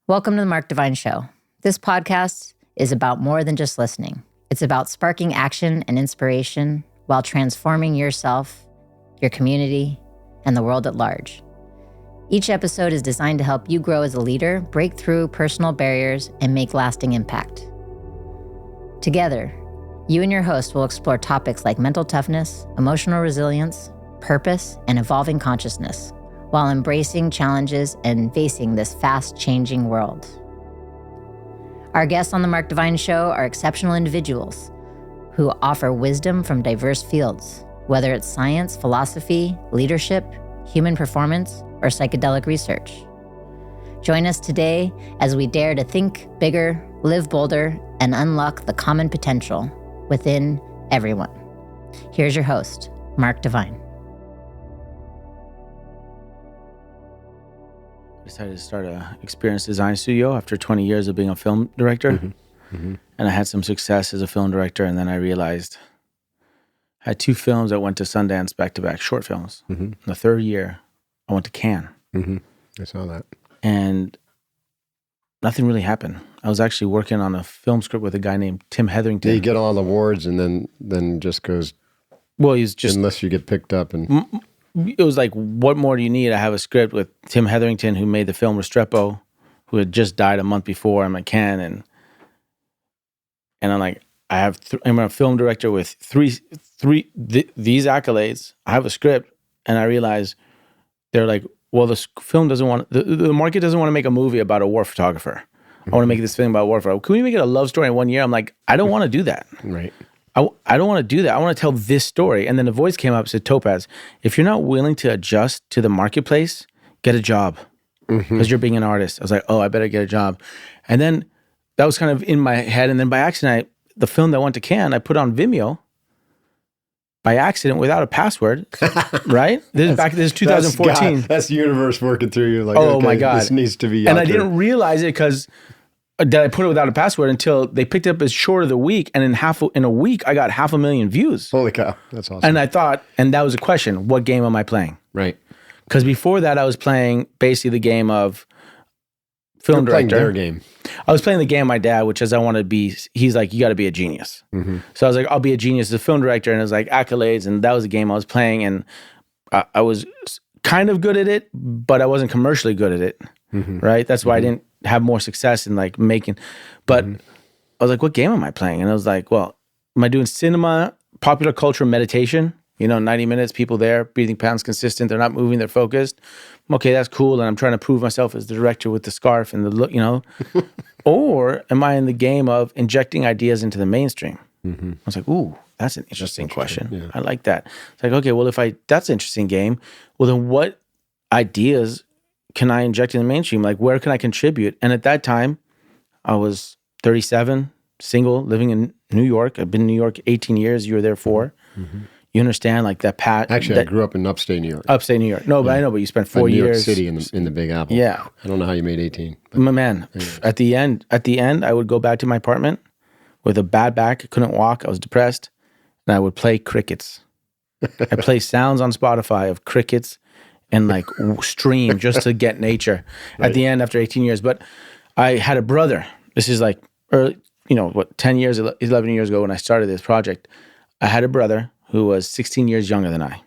Welcome to the Mark Divine Show. This podcast is about more than just listening. It's about sparking action and inspiration while transforming yourself, your community, and the world at large. Each episode is designed to help you grow as a leader, break through personal barriers, and make lasting impact. Together, you and your host will explore topics like mental toughness, emotional resilience, purpose, and evolving consciousness, while embracing challenges and facing this fast-changing world. Our guests on the Mark Divine Show are exceptional individuals who offer wisdom from diverse fields, whether it's science, philosophy, leadership, human performance, or psychedelic research. Join us today as we dare to think bigger, live bolder, and unlock the common potential within everyone. Here's your host, Mark Divine. I decided to start a experience design studio after 20 years of being a film director. And I had some success as a film director, and then I realized I had 2 films that went to Sundance back-to-back, short films. The third year, I went to Cannes. I saw that. And nothing really happened. I was actually working on a film script with a guy named Tim Hetherington. Yeah, you get all the awards and then just goes, well, he's just... unless you get picked up. And It was like, what more do you need? I have a script with Tim Hetherington, who made the film Restrepo, who had just died a month before. I'm at Cannes, and I'm like, I'm a film director with these accolades. I have a script, and I realize they're like, well, the film doesn't want, the market doesn't want to make a movie about a war photographer. I want to make this film about a war photographer. Can we make it a love story in 1 year? I'm like, I don't want to do that. right. I don't want to do that. I want to tell this story. And then the voice came up and said, Topaz, if you're not willing to adjust to the marketplace, get a job because you're being an artist. I was like, oh, I better get a job. And then that was kind of in my head. And then by accident, the film that went to Cannes, I put on Vimeo by accident without a password, right? This is 2014. That's the universe working through you. Like, oh okay, my God. This needs to be And out I there. didn't realize it because that I put it without a password until they picked it up as short of the week. And in a week, I got 500,000 views. Holy cow. That's awesome. And I thought, and that was a question, what game am I playing? right. Because before that, I was playing basically the game of film You're playing director. their game. I was playing the game of my dad, which is I want to be, he's like, you got to be a genius. So I was like, I'll be a genius as a film director. And it was like accolades. And that was the game I was playing. And I was kind of good at it, but I wasn't commercially good at it. Right? That's why I didn't have more success in like making, but I was like, what game am I playing? And I was like, well, am I doing cinema, popular culture, meditation? 90 minutes, people there, breathing patterns consistent, they're not moving, they're focused. Okay, that's cool. And I'm trying to prove myself as the director with the scarf and the look, or am I in the game of injecting ideas into the mainstream? I was like, ooh, that's an interesting question. Yeah. I like that. It's like, okay, well, that's an interesting game. Well, then what ideas can I inject in the mainstream? Like, where can I contribute? And at that time, I was 37, single, living in New York. I've been in New York 18 years. You were there 4. You understand, like that path. Actually, I grew up in upstate New York. Upstate New York. No, but I know, but you spent 4 New years. York City in the Big Apple. Yeah. I don't know how you made 18. But My man, at the end, I would go back to my apartment with a bad back. I couldn't walk. I was depressed. And I would play crickets. I play sounds on Spotify of crickets and like stream just to get nature at the end after 18 years. But I had a brother. This is like early, 10 years, 11 years ago when I started this project. I had a brother who was 16 years younger than I.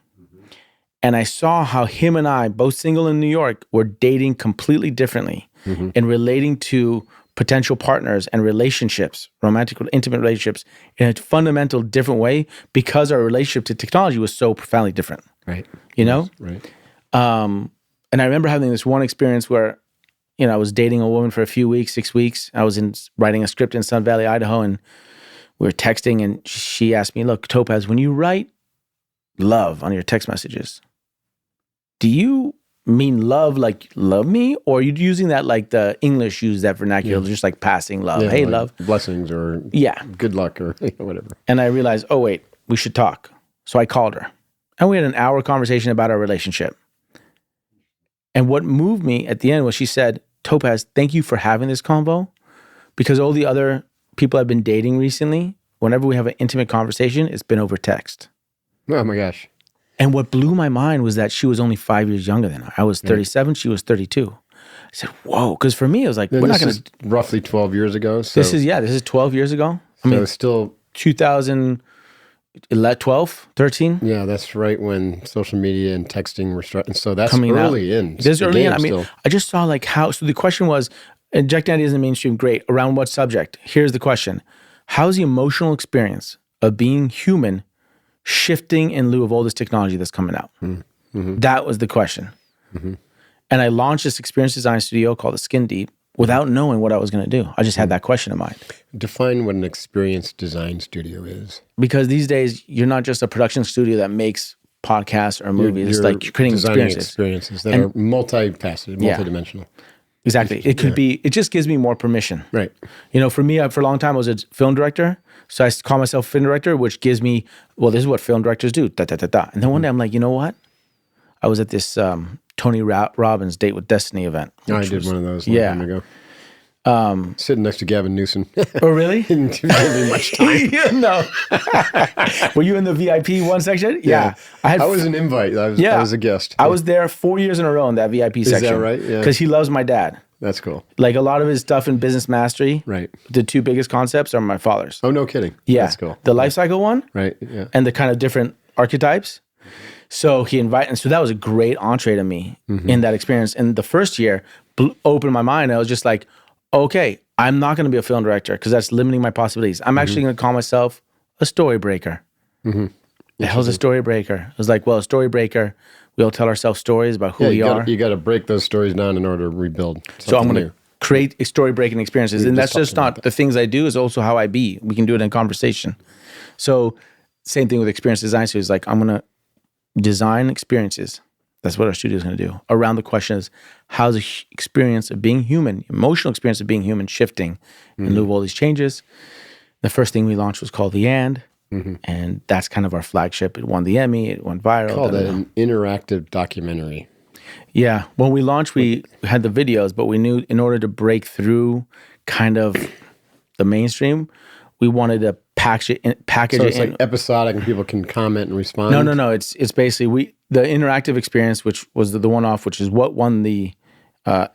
And I saw how him and I, both single in New York, were dating completely differently and relating to potential partners and relationships, romantic, intimate relationships, in a fundamental different way because our relationship to technology was so profoundly different. right. Right. And I remember having this one experience where, I was dating a woman for a few weeks, 6 weeks. I was writing a script in Sun Valley, Idaho, and we were texting, and she asked me, look, Topaz, when you write love on your text messages, do you mean love like love me? Or are you using that like the English use that vernacular, just like passing love? Yeah, hey, like love. blessings or good luck or whatever. And I realized, oh, wait, we should talk. So I called her. And we had an hour conversation about our relationship. And what moved me at the end was she said, Topaz, thank you for having this convo, because all the other people I've been dating recently, whenever we have an intimate conversation, it's been over text. Oh my gosh. And what blew my mind was that she was only 5 years younger than I. I was 37, she was 32. I said, whoa. Because for me, it was like, And we're not this going is roughly 12 years ago. So this is 12 years ago. I mean, it's still 2012, 13. Yeah, that's right when social media and texting were starting. So that's Coming early out. in. This the early game in. I mean, still. I just saw like how, so the question was, injecting ideas in the mainstream, great. Around what subject? Here's the question. How's the emotional experience of being human shifting in lieu of all this technology that's coming out? Mm-hmm. That was the question. Mm-hmm. And I launched this experience design studio called the Skin Deep without knowing what I was going to do. I just had that question in mind. Define what an experience design studio is. Because these days, you're not just a production studio that makes podcasts or movies. It's like you're creating experiences that are multifaceted, multidimensional. Exactly. It could be, it just gives me more permission. Right. You know, for me, for a long time, I was a film director. So I call myself film director, which gives me, well, this is what film directors do. Da, da, da, da. And then one day I'm like, you know what? I was at this Tony Robbins Date with Destiny event. I did one of those a long time ago. Sitting next to Gavin Newsom. Oh, really? Didn't give me much time. No. Were you in the VIP one section? Yeah. I was an invite. I was a guest. I was there 4 years in a row in that VIP section. Is that right? Yeah. Because he loves my dad. That's cool. Like a lot of his stuff in Business Mastery. Right. The two biggest concepts are my father's. Oh, no kidding. Yeah. That's cool. The life cycle one. Right. Yeah. And the kind of different archetypes. So he invited, and so that was a great entree to me in that experience. And the first year opened my mind. I was just like, okay, I'm not going to be a film director because that's limiting my possibilities. I'm actually going to call myself a story breaker. The hell's a story breaker? It was like, well, a story breaker, we all tell ourselves stories about who we are. You got to break those stories down in order to rebuild. So I'm going to create story breaking experiences. And that's just not the things I do, is also how I be. We can do it in conversation. So same thing with experience design. So it's like, I'm going to design experiences. That's what our studio is going to do. Around the question is, how's the experience of being human, emotional experience of being human shifting in lieu of all these changes? The first thing we launched was called The and that's kind of our flagship. It won the Emmy. It went viral. Called it an interactive documentary. Yeah. When we launched, we had the videos, but we knew in order to break through kind of the mainstream, we wanted to package it like episodic and people can comment and respond? No. It's basically the interactive experience, which was the one-off, which is what won the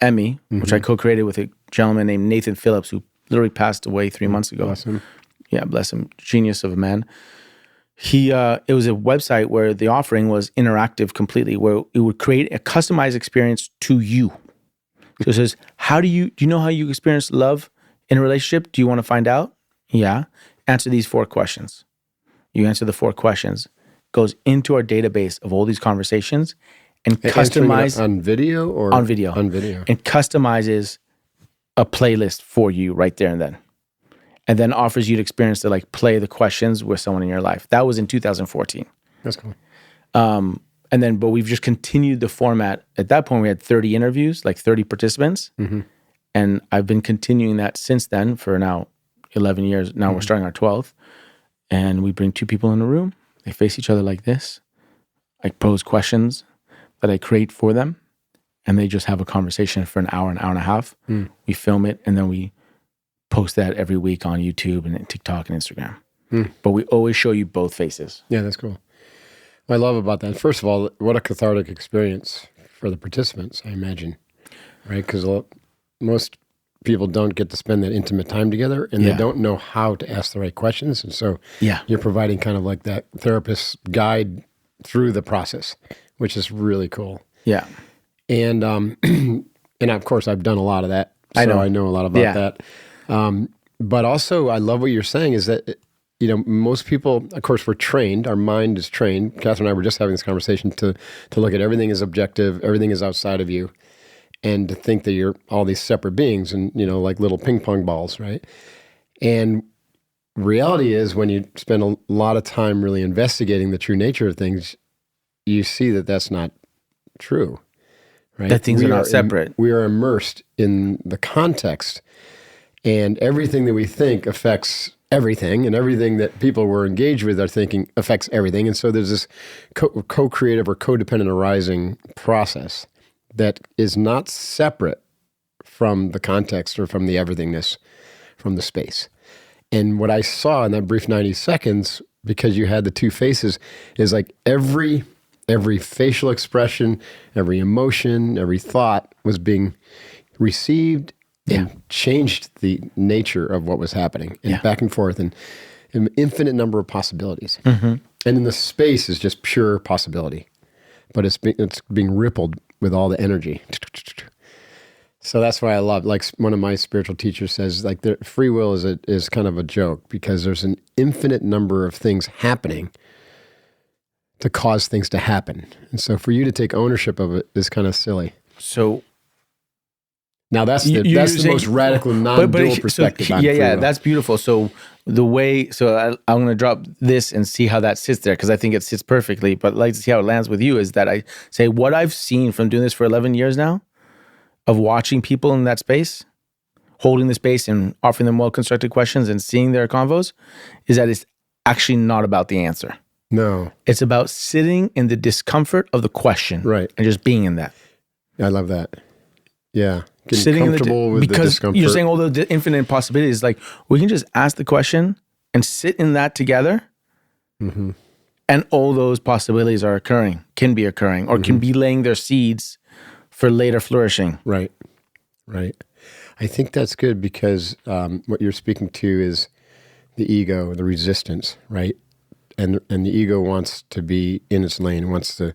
Emmy, which I co-created with a gentleman named Nathan Phillips, who literally passed away 3 months ago. Bless him. Yeah, bless him. Genius of a man. It was a website where the offering was interactive completely, where it would create a customized experience to you. So it says, do you know how you experience love in a relationship? Do you want to find out? Yeah. Answer these 4 questions. You answer the 4 questions, goes into our database of all these conversations and customize on video or on video, and customizes a playlist for you right there and then offers you the experience to like play the questions with someone in your life. That was in 2014. That's cool. But we've just continued the format. At that point, we had 30 interviews, like 30 participants. And I've been continuing that since then for now 11 years. Now we're starting our 12th. And we bring 2 people in a room. They face each other like this. I pose questions that I create for them. And they just have a conversation for an hour and a half. We film it, and then we post that every week on YouTube and TikTok and Instagram. But we always show you both faces. Yeah, that's cool. What I love about that, first of all, what a cathartic experience for the participants, I imagine, right? Because most people don't get to spend that intimate time together, and they don't know how to ask the right questions. And so you're providing kind of like that therapist's guide through the process, which is really cool. Yeah. And of course, I've done a lot of that. So I know a lot about that. But also, I love what you're saying is that, most people, of course, we're trained. Our mind is trained. Catherine and I were just having this conversation to look at everything as objective. Everything is outside of you. And to think that you're all these separate beings and, like little ping pong balls, right? And reality is when you spend a lot of time really investigating the true nature of things, you see that that's not true, right? That things are not separate. We are immersed in the context, and everything that we think affects everything, and everything that people we're engaged with are thinking affects everything. And so there's this co-creative or codependent arising process that is not separate from the context or from the everythingness, from the space. And what I saw in that brief 90 seconds, because you had the 2 faces, is like every facial expression, every emotion, every thought was being received and changed the nature of what was happening, and back and forth, and an infinite number of possibilities. And then the space is just pure possibility, but it's being rippled with all the energy. So that's why I love, like one of my spiritual teachers says, like the free will is kind of a joke, because there's an infinite number of things happening to cause things to happen. And so for you to take ownership of it is kind of silly. So now that's the most radical non-dual perspective. Yeah, that's beautiful. So I'm going to drop this and see how that sits there, because I think it sits perfectly, but I'd like to see how it lands with you, is that I say what I've seen from doing this for 11 years now, of watching people in that space, holding the space and offering them well-constructed questions and seeing their convos, is that it's actually not about the answer. No. It's about sitting in the discomfort of the question. Right. And just being in that. I love that. Yeah. Getting Sitting comfortable with the discomfort. You're saying all the infinite possibilities. Like, we can just ask the question and sit in that together, and all those possibilities can be occurring, or can be laying their seeds for later flourishing. Right. I think that's good, because what you're speaking to is the ego, the resistance, right? And the ego wants to be in its lane, wants to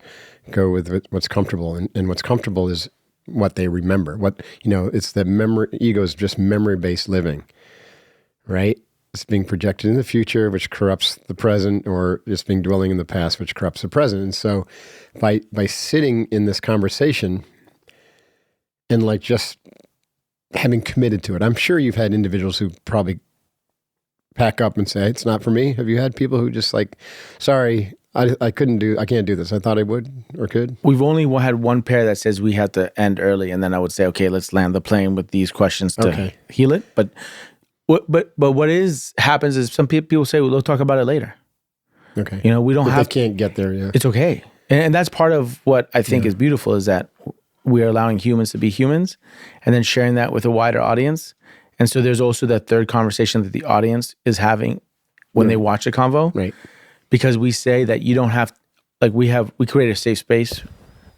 go with what's comfortable, and what's comfortable is what they remember. It's the memory. Ego is just memory-based living, right? It's being projected in the future, which corrupts the present, or it's being dwelling in the past, which corrupts the present. And so by sitting in this conversation and like just having committed to it, I'm sure you've had individuals who probably pack up and say, it's not for me. Have you had people who just like, sorry, I can't do this. I thought I would or could. We've only had one pair that says we have to end early, and then I would say, okay, let's land the plane with these questions to heal it. But what happens is some people say, well, we'll talk about it later. Okay. We don't have. They can't get there. Yeah. It's okay, and that's part of what I think is beautiful, is that we are allowing humans to be humans, and then sharing that with a wider audience. And so there's also that third conversation that the audience is having when they watch a convo. Right. Because we say that you don't have, like we create a safe space,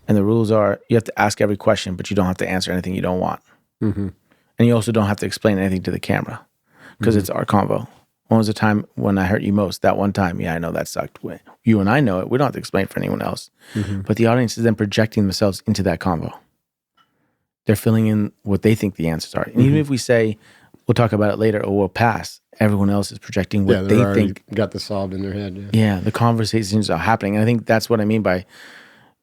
and the rules are you have to ask every question, but you don't have to answer anything you don't want. And you also don't have to explain anything to the camera, because it's our convo. When was the time when I hurt you most? That one time. Yeah, I know that sucked. You and I know it. We don't have to explain it for anyone else. But the audience is then projecting themselves into that convo. They're filling in what they think the answers are. And even if we say, we'll talk about it later, or we'll pass, everyone else is projecting what they think. Got this solved in their head. Yeah, the conversations are happening. And I think that's what I mean by,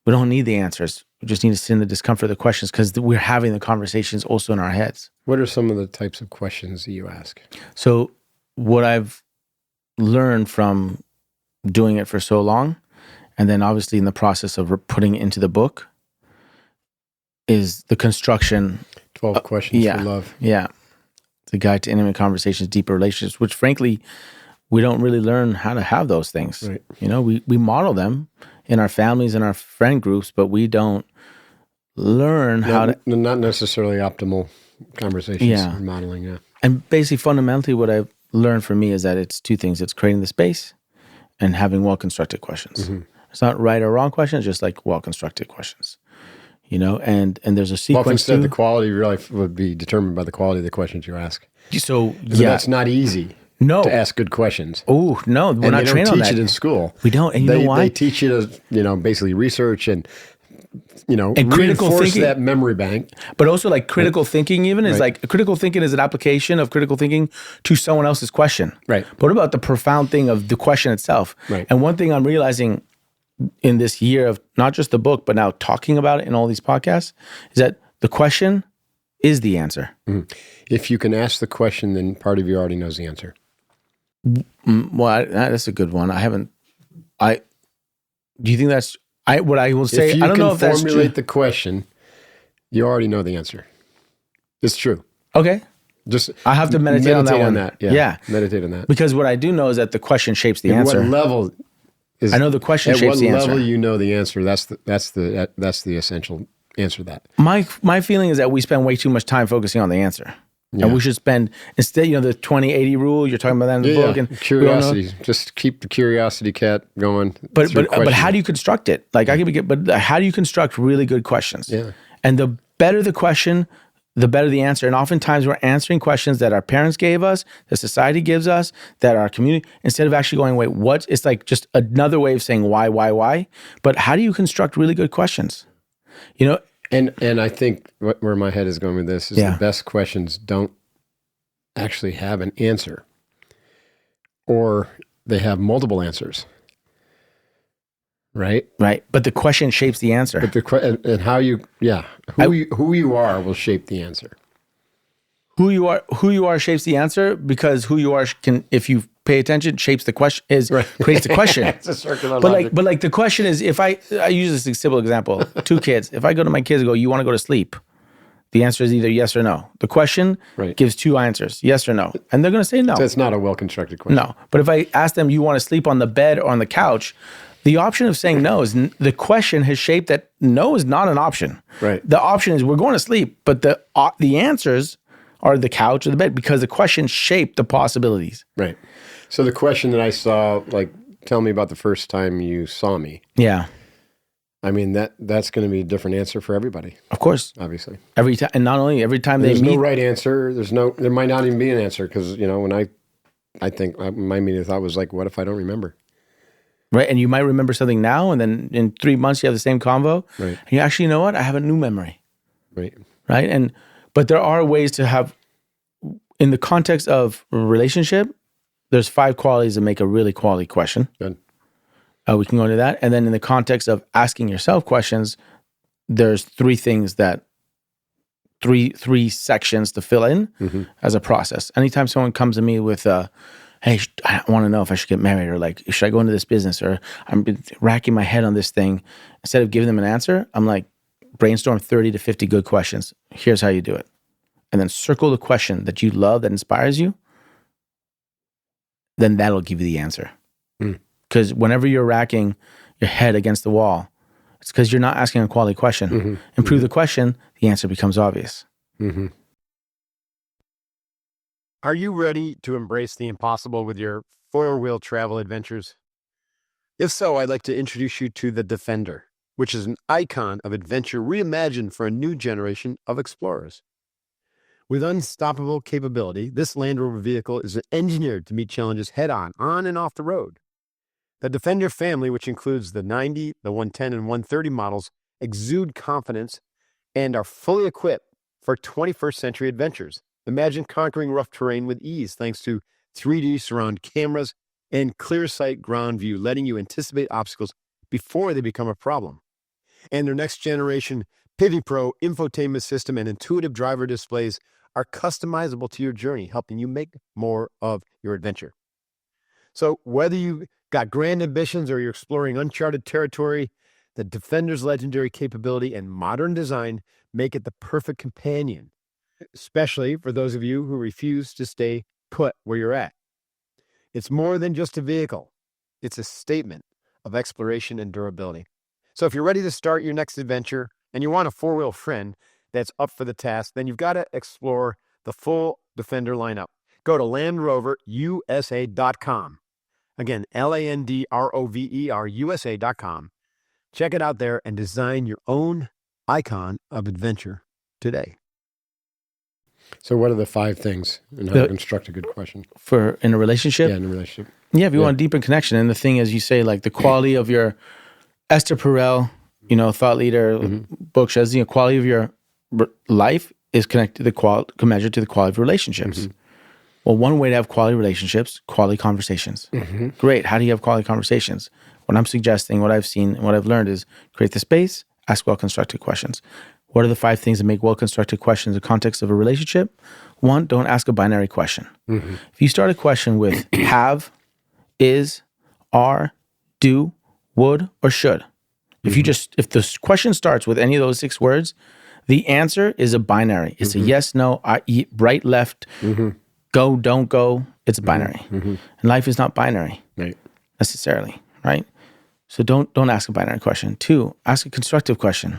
we don't need the answers. We just need to sit in the discomfort of the questions, because we're having the conversations also in our heads. What are some of the types of questions that you ask? So what I've learned from doing it for so long, and then obviously in the process of putting it into the book, is the construction. 12 questions for love. Yeah. The guide to intimate conversations, deeper relationships, which frankly, we don't really learn how to have those things. Right. We model them in our families and our friend groups, but we don't learn how to. Not necessarily optimal conversations or modeling, yeah. And basically, fundamentally, what I've learned for me is that it's two things. It's creating the space and having well-constructed questions. It's not right or wrong questions, just like well-constructed questions. And there's a sequence. Well, instead, the quality really would be determined by the quality of the questions you ask. So, it's not easy to ask good questions. Oh, no, we're not trained on that. They don't teach it in school. We don't, and you know why? They teach you to, basically research and, and critical thinking, that memory bank. But also like critical thinking even is like, critical thinking is an application of critical thinking to someone else's question. Right. But what about the profound thing of the question itself? Right. And one thing I'm realizing in this year of not just the book, but now talking about it in all these podcasts, is that the question is the answer. If you can ask the question, then part of you already knows the answer. Well, that's a good one. Do you think that's, what I will say, I don't know if that's true. If you can formulate the question, you already know the answer. It's true. Okay. Just I have to meditate on that one. Yeah. Meditate on that. Because what I do know is that the question shapes the answer. What level is, I know the question shapes the answer. At what level you know the answer, that's the essential answer to that. My feeling is that we spend way too much time focusing on the answer. And we should spend, instead, the 20-80 rule, you're talking about that in the book. And curiosity. Just keep the curiosity cat going. But how do you construct it? Like but how do you construct really good questions? Yeah. And the better the question, the better the answer. And oftentimes we're answering questions that our parents gave us, that society gives us, that our community, instead of actually going, wait, what? It's like just another way of saying why? But how do you construct really good questions? You know? And I think where my head is going with this is the best questions don't actually have an answer, or they have multiple answers. Right. But the question shapes the answer. But and how you, who you are will shape the answer. Who you are shapes the answer, because who you are can, if you pay attention, shapes the question, creates the question. It's a circular logic. But like the question is, if I use this simple example, 2 kids, if I go to my kids and go, you want to go to sleep? The answer is either yes or no. The question gives 2 answers, yes or no. And they're going to say no. So it's not a well-constructed question. No. But if I ask them, you want to sleep on the bed or on the couch? The option of saying no is, the question has shaped that no is not an option. Right. The option is we're going to sleep, but the answers are the couch or the bed, because the question shaped the possibilities. Right. So the question that I saw, like, tell me about the first time you saw me. Yeah. I mean, that's going to be a different answer for everybody. Of course. Obviously. Every time, and not only every time there's they meet. No right answer. There might not even be an answer, because, you know, when I think my immediate thought was like, what if I don't remember? Right. And you might remember something now, and then in 3 months you have the same convo. Right. And you actually, you know what? I have a new memory. Right. Right. But there are ways to have, in the context of a relationship, there's 5 qualities that make a really quality question. Good. We can go into that. And then in the context of asking yourself questions, there's 3 things that, three sections to fill in as a process. Anytime someone comes to me with hey, I want to know if I should get married, or like, should I go into this business, or I'm racking my head on this thing, instead of giving them an answer, I'm like, brainstorm 30 to 50 good questions. Here's how you do it. And then circle the question that you love, that inspires you. Then that'll give you the answer. Because whenever you're racking your head against the wall, it's because you're not asking a quality question. Improve the question, the answer becomes obvious. Are you ready to embrace the impossible with your 4-wheel travel adventures? If so, I'd like to introduce you to the Defender, which is an icon of adventure reimagined for a new generation of explorers. With unstoppable capability, this Land Rover vehicle is engineered to meet challenges head-on, on and off the road. The Defender family, which includes the 90, the 110, and 130 models, exude confidence and are fully equipped for 21st century adventures. Imagine conquering rough terrain with ease thanks to 3D surround cameras and clear sight ground view, letting you anticipate obstacles before they become a problem. And their next generation Pivy Pro infotainment system and intuitive driver displays are customizable to your journey, helping you make more of your adventure. So whether you've got grand ambitions or you're exploring uncharted territory, the Defender's legendary capability and modern design make it the perfect companion, especially for those of you who refuse to stay put where you're at. It's more than just a vehicle. It's a statement of exploration and durability. So if you're ready to start your next adventure and you want a 4-wheel friend that's up for the task, then you've got to explore the full Defender lineup. Go to LandRoverUSA.com. Again, LandRoverusa.com. Check it out there and design your own icon of adventure today. So what are the 5 things and how to construct a good question? In a relationship? Yeah, in a relationship. Yeah, if you want a deeper connection. And the thing is, you say like the quality of your, Esther Perel, thought leader, book says, the quality of your life is connected to measured to the quality of relationships. Well, one way to have quality relationships, quality conversations. Great. How do you have quality conversations? What I'm suggesting, what I've seen, and what I've learned is create the space, ask well-constructed questions. What are the 5 things that make well-constructed questions in the context of a relationship? 1, don't ask a binary question. If you start a question with have, is, are, do, would, or should, if the question starts with any of those 6 words, the answer is a binary. It's a yes, no, right, left, go, don't go. It's a binary. And life is not binary necessarily, right? So don't ask a binary question. 2, ask a constructive question.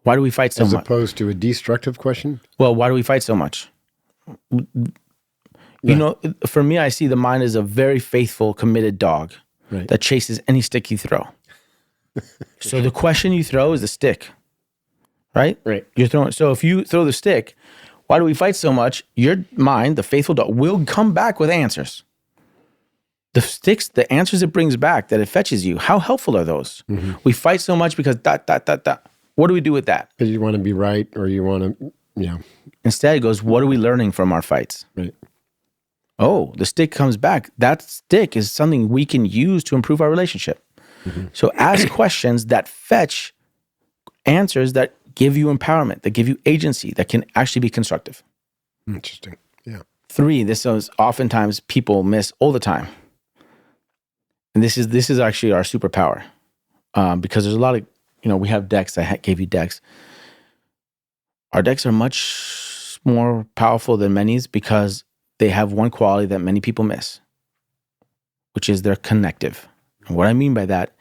Why do we fight so much? As opposed to a destructive question? Well, why do we fight so much? For me, I see the mind as a very faithful, committed dog that chases any stick you throw. So the question you throw is the stick, right? Right. You're throwing. So if you throw the stick, why do we fight so much? Your mind, the faithful dog, will come back with answers. The sticks, the answers it brings back that it fetches you, how helpful are those? Mm-hmm. We fight so much because ... What do we do with that? Because you want to be right, or you want to, Instead, it goes, what are we learning from our fights? Right. Oh, the stick comes back. That stick is something we can use to improve our relationship. Mm-hmm. So ask questions that fetch answers that give you empowerment, that give you agency, that can actually be constructive. Interesting. Yeah. 3, this is oftentimes people miss all the time. And this is actually our superpower, because there's a lot of, we have decks. I gave you decks. Our decks are much more powerful than many's because they have one quality that many people miss, which is they're connective. And what I mean by that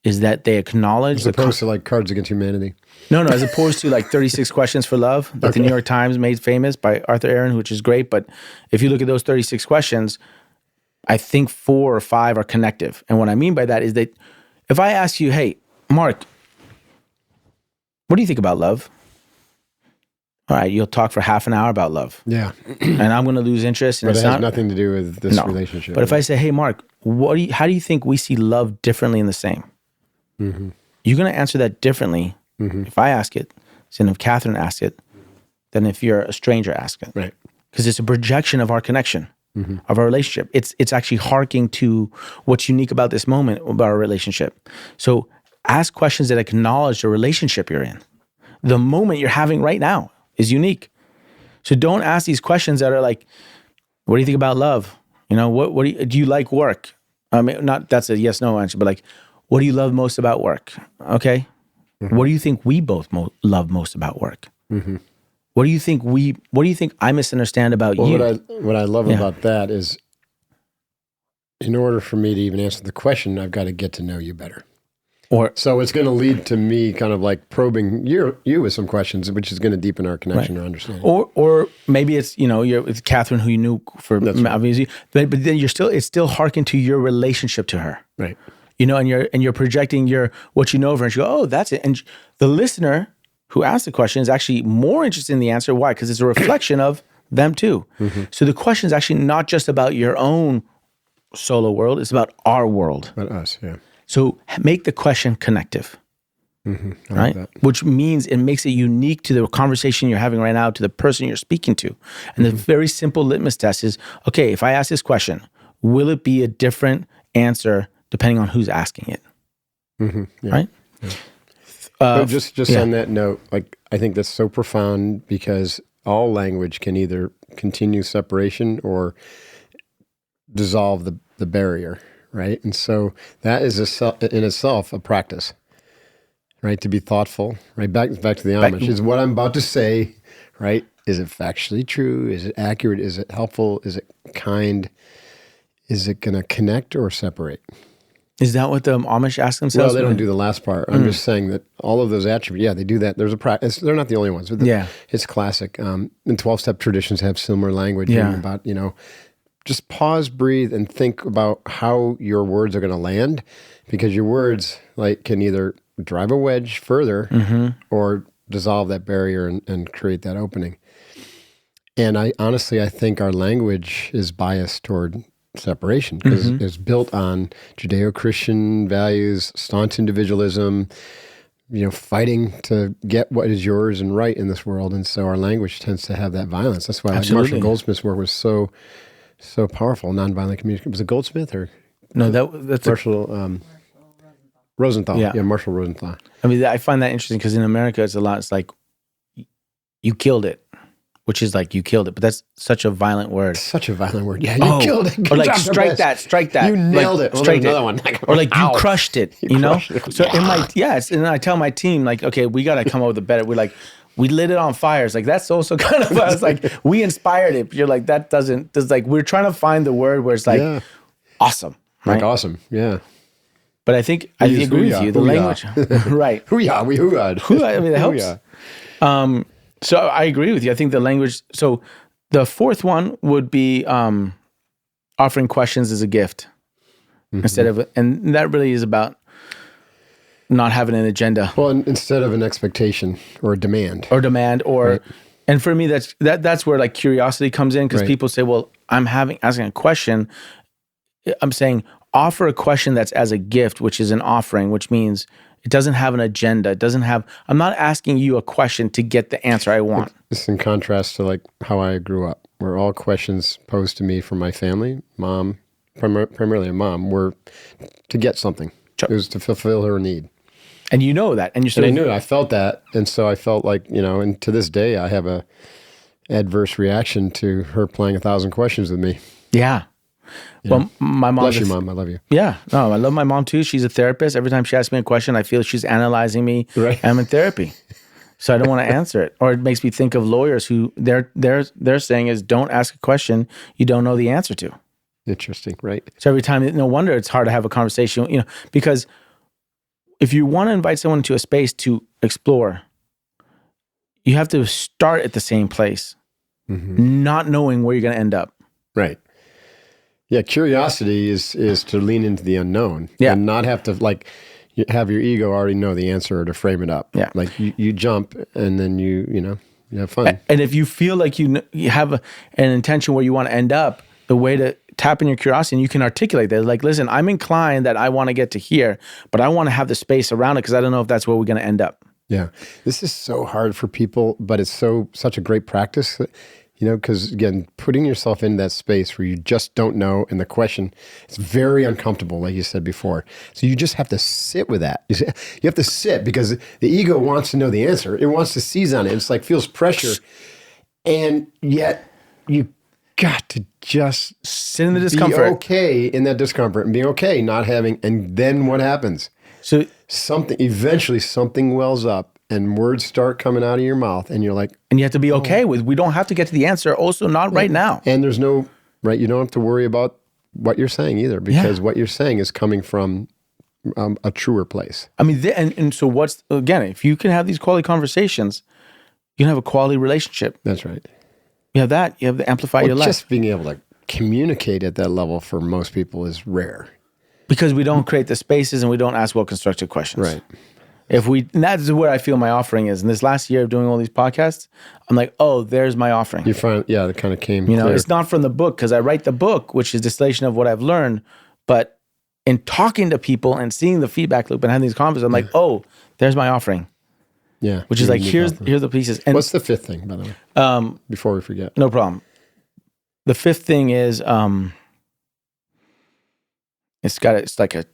is that they acknowledge... As opposed to like Cards Against Humanity. No, as opposed to like 36 Questions for Love that the New York Times made famous by Arthur Aaron, which is great. But if you look at those 36 questions, I think 4 or 5 are connective. And what I mean by that is that if I ask you, hey, Mark, what do you think about love? All right, you'll talk for half an hour about love. Yeah. And I'm going to lose interest. And but it has nothing to do with this relationship. But if I say, hey, Mark, how do you think we see love differently and the same? Mm-hmm. You're going to answer that differently if I ask it than if Catherine asks it, than if you're a stranger asks it. Right. Because it's a projection of our connection. Of our relationship. It's actually harking to what's unique about this moment, about our relationship. So ask questions that acknowledge the relationship you're in. The moment you're having right now is unique. So don't ask these questions that are like, what do you think about love? What do you like work? I mean, not that's a yes, no answer, but like, what do you love most about work? Okay. What do you think we both love most about work? What do you think I misunderstand about you? What I love about that is, in order for me to even answer the question, I've got to get to know you better. So it's going to lead to me kind of like probing you with some questions, which is going to deepen our connection or understanding. Or maybe it's, you're with Catherine, who you knew for obviously, but then it's still harking to your relationship to her. Right. And you're projecting what you know of her, and she goes, oh, that's it. And the listener who asked the question is actually more interested in the answer. Why? Because it's a reflection of them too. So the question is actually not just about your own solo world, it's about our world. About us, yeah. So make the question connective, right? Which means it makes it unique to the conversation you're having right now, to the person you're speaking to. And the very simple litmus test is, okay, if I ask this question, will it be a different answer depending on who's asking it, right? Yeah. Just on that note, like I think that's so profound because all language can either continue separation or dissolve the barrier, right? And so that is in itself a practice, right? To be thoughtful, right? Back to the Amish is what I'm about to say, right? Is it factually true? Is it accurate? Is it helpful? Is it kind? Is it going to connect or separate? Is that what the Amish ask themselves? Well, they don't do the last part. I'm just saying that all of those attributes, they do that. There's a practice. They're not the only ones. But it's classic. And 12-step traditions have similar language about, just pause, breathe, and think about how your words are going to land, because your words can either drive a wedge further or dissolve that barrier and create that opening. And I think our language is biased toward separation because it's built on Judeo-Christian values, staunch individualism, fighting to get what is yours and right in this world. And so our language tends to have that violence. That's why Marshall Goldsmith's work was so powerful, nonviolent communication. Was it Goldsmith or? No, that's Marshall Rosenthal. Yeah, Marshall Rosenthal. I mean, I find that interesting because in America, it's a lot. It's like, you killed it. Which is like, you killed it, but that's such a violent word. Such a violent word. Yeah, you killed it. Good or like, job, strike that. You nailed it. Strike another one. Or like, you crushed it, So in my, and then I tell my team, like, okay, we got to come up with a better, we lit it on fire. It's like, that's also kind of, it's like, we inspired it. But you're like, we're trying to find the word where it's like, awesome. Right? Like awesome, yeah. But I think, I agree with you, the language. Right. Hoo-yah, we hoo-yah'd. I mean, that helps. So I agree with you. I think the language, so the fourth one would be offering questions as a gift instead of, and that really is about not having an agenda. Well, instead of an expectation or a demand. Right. And for me, that's where like curiosity comes in, because people say, well, I'm asking a question. I'm saying offer a question that's as a gift, which is an offering, which means it doesn't have an agenda. I'm not asking you a question to get the answer I want. It's in contrast to like how I grew up, where all questions posed to me from my family, mom, primarily a mom, were to get something. It was to fulfill her need. And you know that. And I knew it. I felt that. And so I felt like, and to this day, I have a adverse reaction to her playing 1,000 questions with me. Yeah. Well, my mom. Bless you, Mom. I love you. Yeah. No, I love my mom too. She's a therapist. Every time she asks me a question, I feel she's analyzing me. Right. I'm in therapy. So I don't want to answer it. Or it makes me think of lawyers who they're saying is, don't ask a question you don't know the answer to. Interesting. Right. So every time, no wonder it's hard to have a conversation, because if you want to invite someone to a space to explore, you have to start at the same place, not knowing where you're going to end up. Right. Yeah. Curiosity is to lean into the unknown and not have to have your ego already know the answer or to frame it up. Yeah. Like you jump and then you have fun. And if you feel like you have an intention where you want to end up, the way to tap in your curiosity, and you can articulate that, like, listen, I'm inclined that I want to get to here, but I want to have the space around it because I don't know if that's where we're going to end up. Yeah. This is so hard for people, but it's such a great practice, because again, putting yourself in that space where you just don't know, and the question, it's very uncomfortable, like you said before. So you just have to sit with that. You have to sit, because the ego wants to know the answer. It wants to seize on it. It's like feels pressure. And yet you got to just sit in the discomfort. Be okay in that discomfort and be okay not having, and then what happens? So eventually something wells up and words start coming out of your mouth and you're like, and you have to be okay with, we don't have to get to the answer. Also not right now. And there's you don't have to worry about what you're saying either, because what you're saying is coming from a truer place. I mean, and so if you can have these quality conversations, you can have a quality relationship. That's right. You have that. You have to amplify your life. Just being able to communicate at that level for most people is rare. Because we don't create the spaces and we don't ask well-constructed questions. Right. And that's where I feel my offering is. And this last year of doing all these podcasts, I'm like, oh, there's my offering. You find, that kind of came clear. It's not from the book, because I write the book, which is distillation of what I've learned. But in talking to people and seeing the feedback loop and having these conversations, I'm like, oh, there's my offering. Yeah. Which is like, here's the pieces. And what's the fifth thing, by the way? Before we forget. No problem. The fifth thing is, it's like a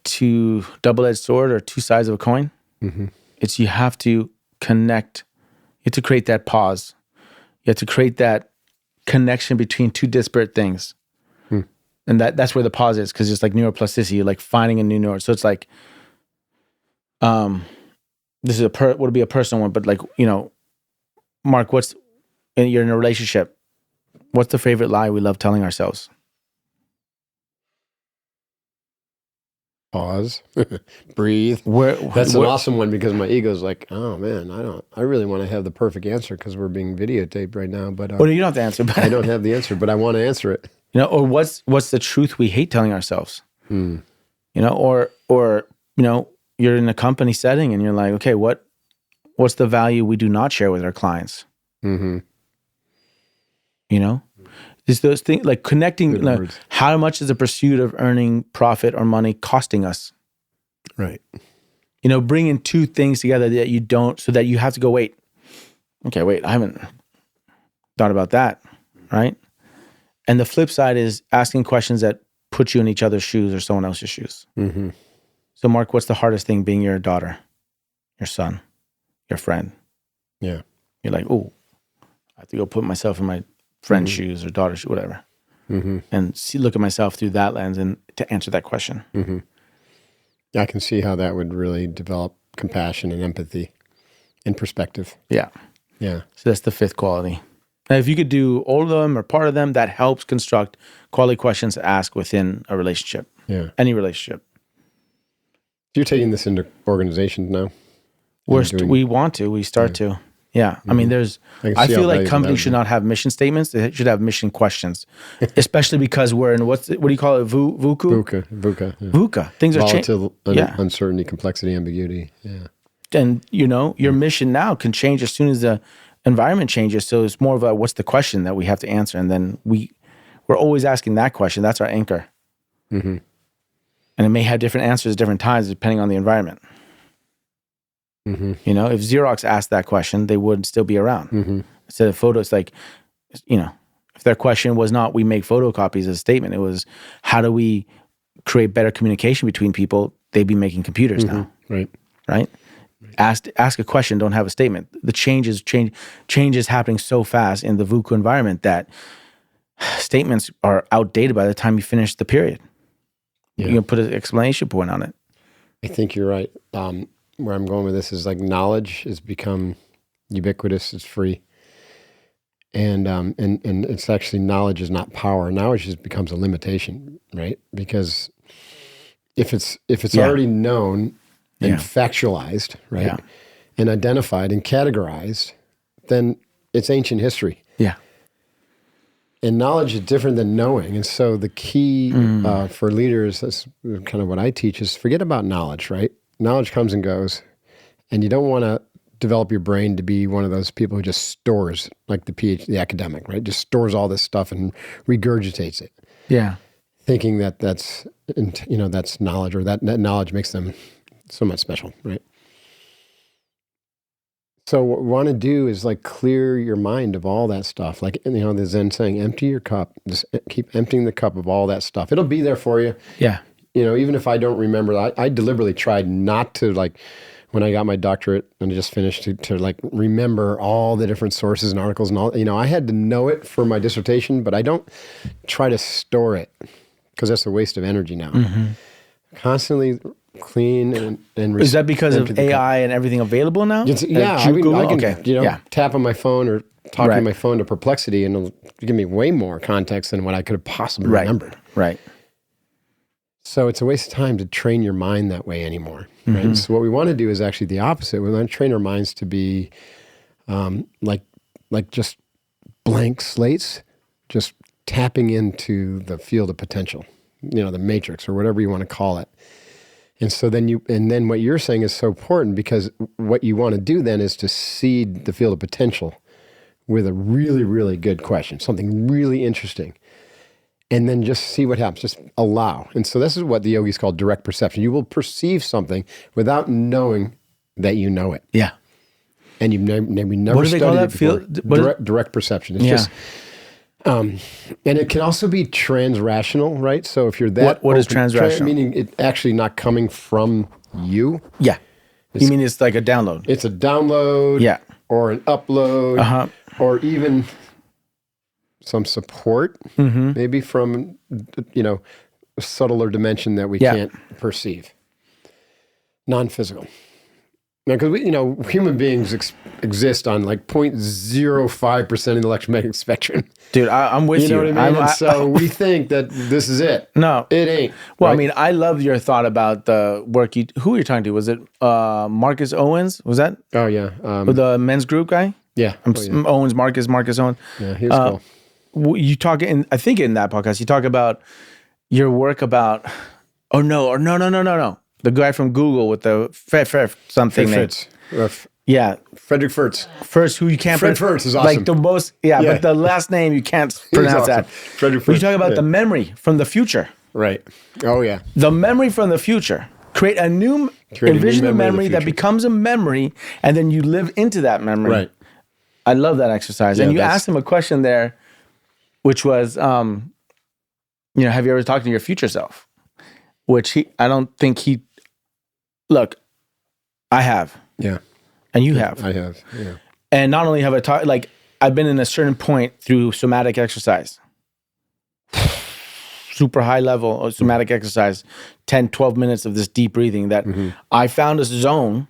double-edged sword, or two sides of a coin. Mm-hmm. It's, you have to connect. You have to create that pause. You have to create that connection between two disparate things. And that's where the pause is, because it's like neuroplasticity, like finding a new neuron. So it's like, this is would be a personal one, but like, Mark, you're in a relationship. What's the favorite lie we love telling ourselves? Pause, breathe. That's an awesome one, because my ego's like, oh man, I really want to have the perfect answer because we're being videotaped right now. But well, you don't have the answer. But I don't have the answer, but I want to answer it. Or what's the truth we hate telling ourselves? Or you're in a company setting and you're like, okay, what's the value we do not share with our clients? Mm-hmm. Just those things, like connecting, how much is the pursuit of earning profit or money costing us? Right. Bringing two things together that you don't, so that you have to go, wait, I haven't thought about that, right? And the flip side is asking questions that put you in each other's shoes or someone else's shoes. Mm-hmm. So Mark, what's the hardest thing being your daughter, your son, your friend? Yeah. You're like, oh, I have to go put myself in my friend's shoes or daughter's shoes, whatever. And look at myself through that lens and to answer that question. I can see how that would really develop compassion and empathy and perspective. Yeah. Yeah. So that's the fifth quality. Now, if you could do all of them or part of them, that helps construct quality questions to ask within a relationship. Yeah. Any relationship. You're taking this into organizations now? We want to. We start to. Yeah. I mean, I feel like companies should not have mission statements. They should have mission questions, especially because we're in, what do you call it? VUCA? VUCA. Yeah. VUCA. Things are changing. Volatile, uncertainty, complexity, ambiguity. Yeah. And, your mission now can change as soon as the environment changes. So it's more of a, what's the question that we have to answer? And then we're always asking that question. That's our anchor. Mm-hmm. And it may have different answers at different times depending on the environment. Mm-hmm. If Xerox asked that question, they would still be around. Mm-hmm. Instead of photos, like, if their question was not, we make photocopies as a statement, it was, how do we create better communication between people? They'd be making computers now. Right? Ask a question, don't have a statement. The change is happening so fast in the VUCA environment that statements are outdated by the time you finish the period. Yeah. You can put an exclamation point on it. I think you're right. Where I'm going with this is like knowledge has become ubiquitous. It's free, and it's actually, knowledge is not power. Knowledge just becomes a limitation, right? Because if it's already known and factualized, right, and identified and categorized, then it's ancient history. Yeah. And knowledge is different than knowing. And so the key for leaders, that's kind of what I teach, is forget about knowledge, right? Knowledge comes and goes. And you don't want to develop your brain to be one of those people who just stores, like the academic, right? Just stores all this stuff and regurgitates it. Yeah. Thinking that's knowledge, or that knowledge makes them so much special, right? So what we want to do is like clear your mind of all that stuff. Like, the Zen saying, empty your cup. Just keep emptying the cup of all that stuff. It'll be there for you. Yeah. Even if I don't remember, I deliberately tried not to, like, when I got my doctorate and I just finished, to like remember all the different sources and articles and all. I had to know it for my dissertation, but I don't try to store it because that's a waste of energy now. Mm-hmm. Constantly clean and is that because of AI and everything available now? I can tap on my phone or talk to my phone to Perplexity, and it'll give me way more context than what I could have possibly remembered. Right. So it's a waste of time to train your mind that way anymore. Right. Mm-hmm. So what we want to do is actually the opposite. We want to train our minds to be like just blank slates, just tapping into the field of potential, the matrix or whatever you want to call it. And so then what you're saying is so important, because what you want to do then is to seed the field of potential with a really, really good question, something really interesting, and then just see what happens, just allow. And so this is what the yogis call direct perception. You will perceive something without knowing that you know it. Yeah. And you've never what do they call that field? Direct perception. It's just... and it can also be transrational, right? So if you're that... What is transrational? Meaning it actually not coming from you. Yeah. You mean it's like a download? It's a download. Yeah. Or an upload. Uh-huh. Or even some support, maybe from, a subtler dimension that we can't perceive. Non-physical. Now, because human beings exist on like 0.05% of the electromagnetic spectrum. Dude, I'm with you. You know what I mean? So we think that this is it. No, it ain't. Well, right? I mean, I love your thought about the work who were you talking to? Was it Marcus Owens? Was that? Oh yeah, the men's group guy. Yeah, Owens, Marcus Owens. Yeah, he was cool. You talk I think in that podcast, you talk about your work about. Oh no. The guy from Google with the something name. Yeah. Frederick Fritz. First, who you can't pronounce. Fritz is awesome. Like the most, but the last name you can't pronounce awesome. That. Frederick Fritz. You talk about the memory from the future. Right. Oh, yeah. The memory from the future. Envision a memory that becomes a memory, and then you live into that memory. Right. I love that exercise. Yeah, and you asked him a question there, which was, have you ever talked to your future self? Which I don't think look, I have. Yeah. And you have. I have, yeah. And not only have I talked, like, I've been in a certain point through somatic exercise. Super high level of somatic exercise, 10, 12 minutes of this deep breathing that I found a zone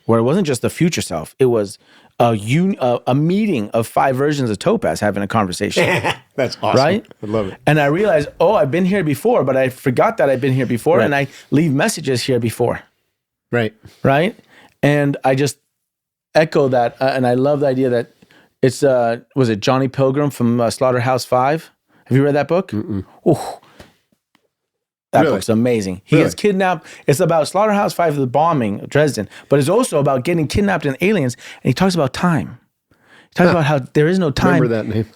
where it wasn't just the future self. It was a meeting of 5 versions of Topaz having a conversation. That's awesome. Right? I love it. And I realized, I've been here before, but I forgot that I've been here before, and I leave messages here before. Right. Right? And I just echo that, and I love the idea that it's was it Johnny Pilgrim from Slaughterhouse-Five? Have you read that book? Ooh, that book's amazing. He gets kidnapped. It's about Slaughterhouse-Five, the bombing of Dresden, but it's also about getting kidnapped and aliens. And he talks about time. He talks about how there is no time. Remember that name?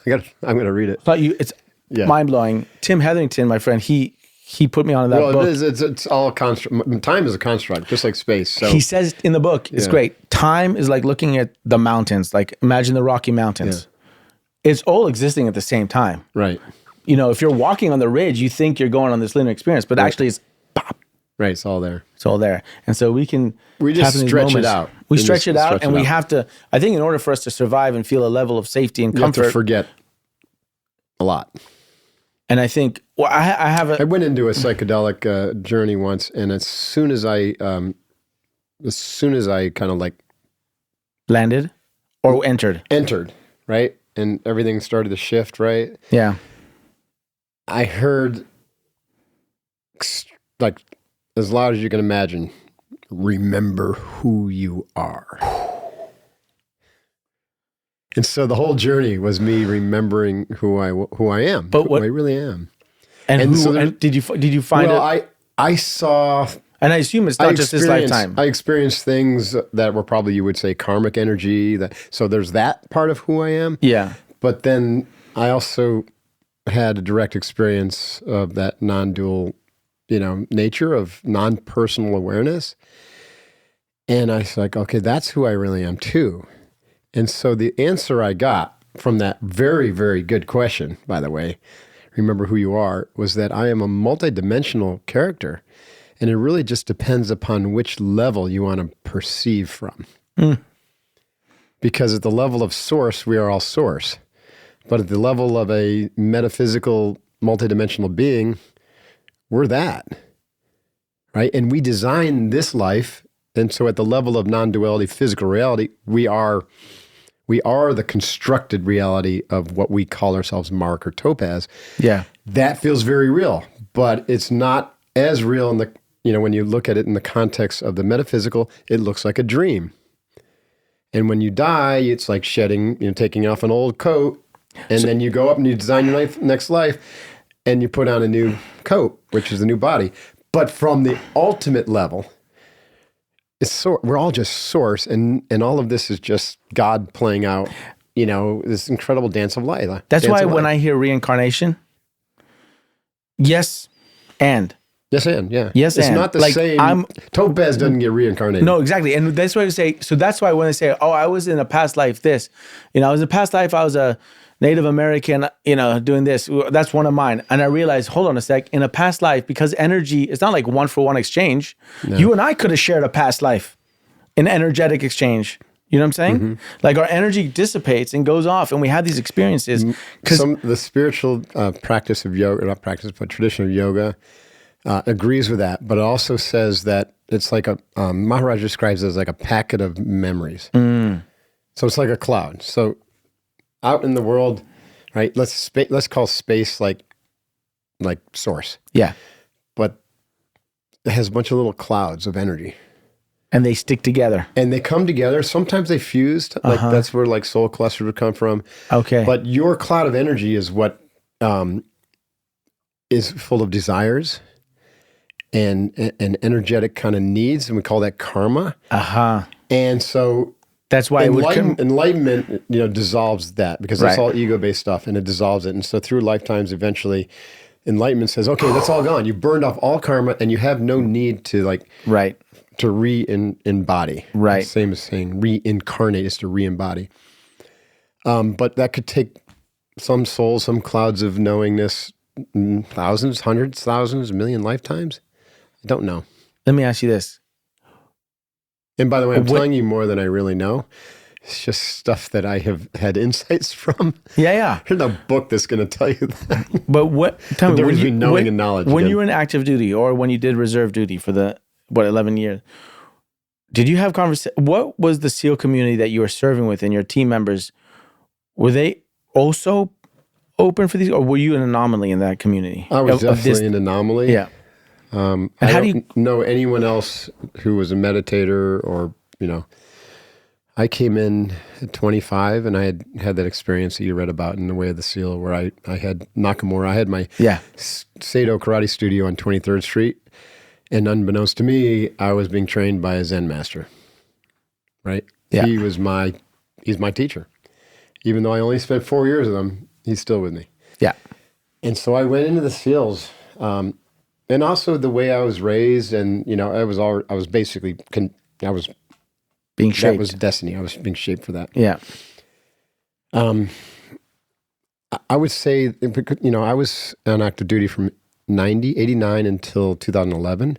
I'm going to read it. But it's mind blowing. Tim Hetherington, my friend, he put me on that book. Well, it's all construct. Time is a construct, just like space. So he says in the book, it's great. Time is like looking at the mountains. Like imagine the Rocky Mountains. Yeah. It's all existing at the same time. Right. You know, if you're walking on the ridge, you think you're going on this linear experience, but actually it's pop. Right. It's all there. It's all there. And so we just stretch it out. We stretch it out, and we have to. I think in order for us to survive and feel a level of safety and comfort, you have to forget a lot. And I think, well, I went into a psychedelic journey once, and as soon as I kind of like landed or entered, right, and everything started to shift, right. Yeah, I heard like as loud as you can imagine. Remember who you are. And so the whole journey was me remembering who I am, who I really am. And did you find it? I saw, and I assume it's not just this lifetime. I experienced things that were probably, you would say, karmic energy. So there's that part of who I am. Yeah. But then I also had a direct experience of that non-dual, nature of non-personal awareness. And I was like, okay, that's who I really am too. And so the answer I got from that very, very good question, by the way, remember who you are, was that I am a multidimensional character. And it really just depends upon which level you want to perceive from. Because at the level of source, we are all source. But at the level of a metaphysical, multidimensional being, we're that. Right? And we design this life. And so at the level of non-duality, physical reality, we are the constructed reality of what we call ourselves Mark or Topaz. Yeah. That feels very real, but it's not as real in the, when you look at it in the context of the metaphysical, it looks like a dream. And when you die, it's like shedding, taking off an old coat, and then you go up and you design your next life, and you put on a new coat, which is the new body. But from the ultimate level, we're all just source, and all of this is just God playing out, this incredible dance of life. That's why when I hear reincarnation, yes, and. Yes, and, yeah. Yes, it's and. not the same. Topaz doesn't get reincarnated. No, exactly. And that's why we say, so that's why when they say, oh, I was in a past life this, I was in a past life, I was a Native American, doing this. That's one of mine. And I realized, hold on a sec, in a past life, because energy, it's not like one-for-one exchange. No. You and I could have shared a past life in energetic exchange. You know what I'm saying? Mm-hmm. Like our energy dissipates and goes off, and we have these experiences. The spiritual practice of yoga, not practice, but tradition of yoga, agrees with that, but it also says that it's like Maharaj describes it as like a packet of memories. So it's like a cloud. So out in the world, right? Let's call space like source. Yeah. But it has a bunch of little clouds of energy. And they stick together. And they come together. Sometimes they fuse. Like that's where like soul clusters would come from. Okay. But your cloud of energy is what is full of desires and energetic kind of needs, and we call that karma. And so that's why enlightenment, dissolves that, because that's all ego-based stuff, and it dissolves it. And so through lifetimes, eventually, enlightenment says, "Okay, that's all gone. You burned off all karma, and you have no need to to re-embody." Right. Same as saying reincarnate is to re-embody. But that could take some souls, some clouds of knowingness, thousands, hundreds, thousands, a million lifetimes. I don't know. Let me ask you this. And by the way, I'm telling you more than I really know. It's just stuff that I have had insights from. Yeah. There's no book that's going to tell you that. But tell me, between knowing and knowledge. When you were in active duty, or when you did reserve duty for 11 years, did you have what was the SEAL community that you were serving with, and your team members? Were they also open for these, or were you an anomaly in that community? I was definitely an anomaly. Yeah. I don't know anyone else who was a meditator, or I came in at 25, and I had that experience that you read about in The Way of the Seal, where I had Nakamura. I had my Seido karate studio on 23rd Street, and unbeknownst to me, I was being trained by a Zen master, right? Yeah. He's my teacher. Even though I only spent 4 years with him, he's still with me. Yeah. And so I went into the SEALs, and also the way I was raised, and I was being shaped. That was destiny. I was being shaped for that. Yeah. I would say, I was on active duty from 89 until 2011.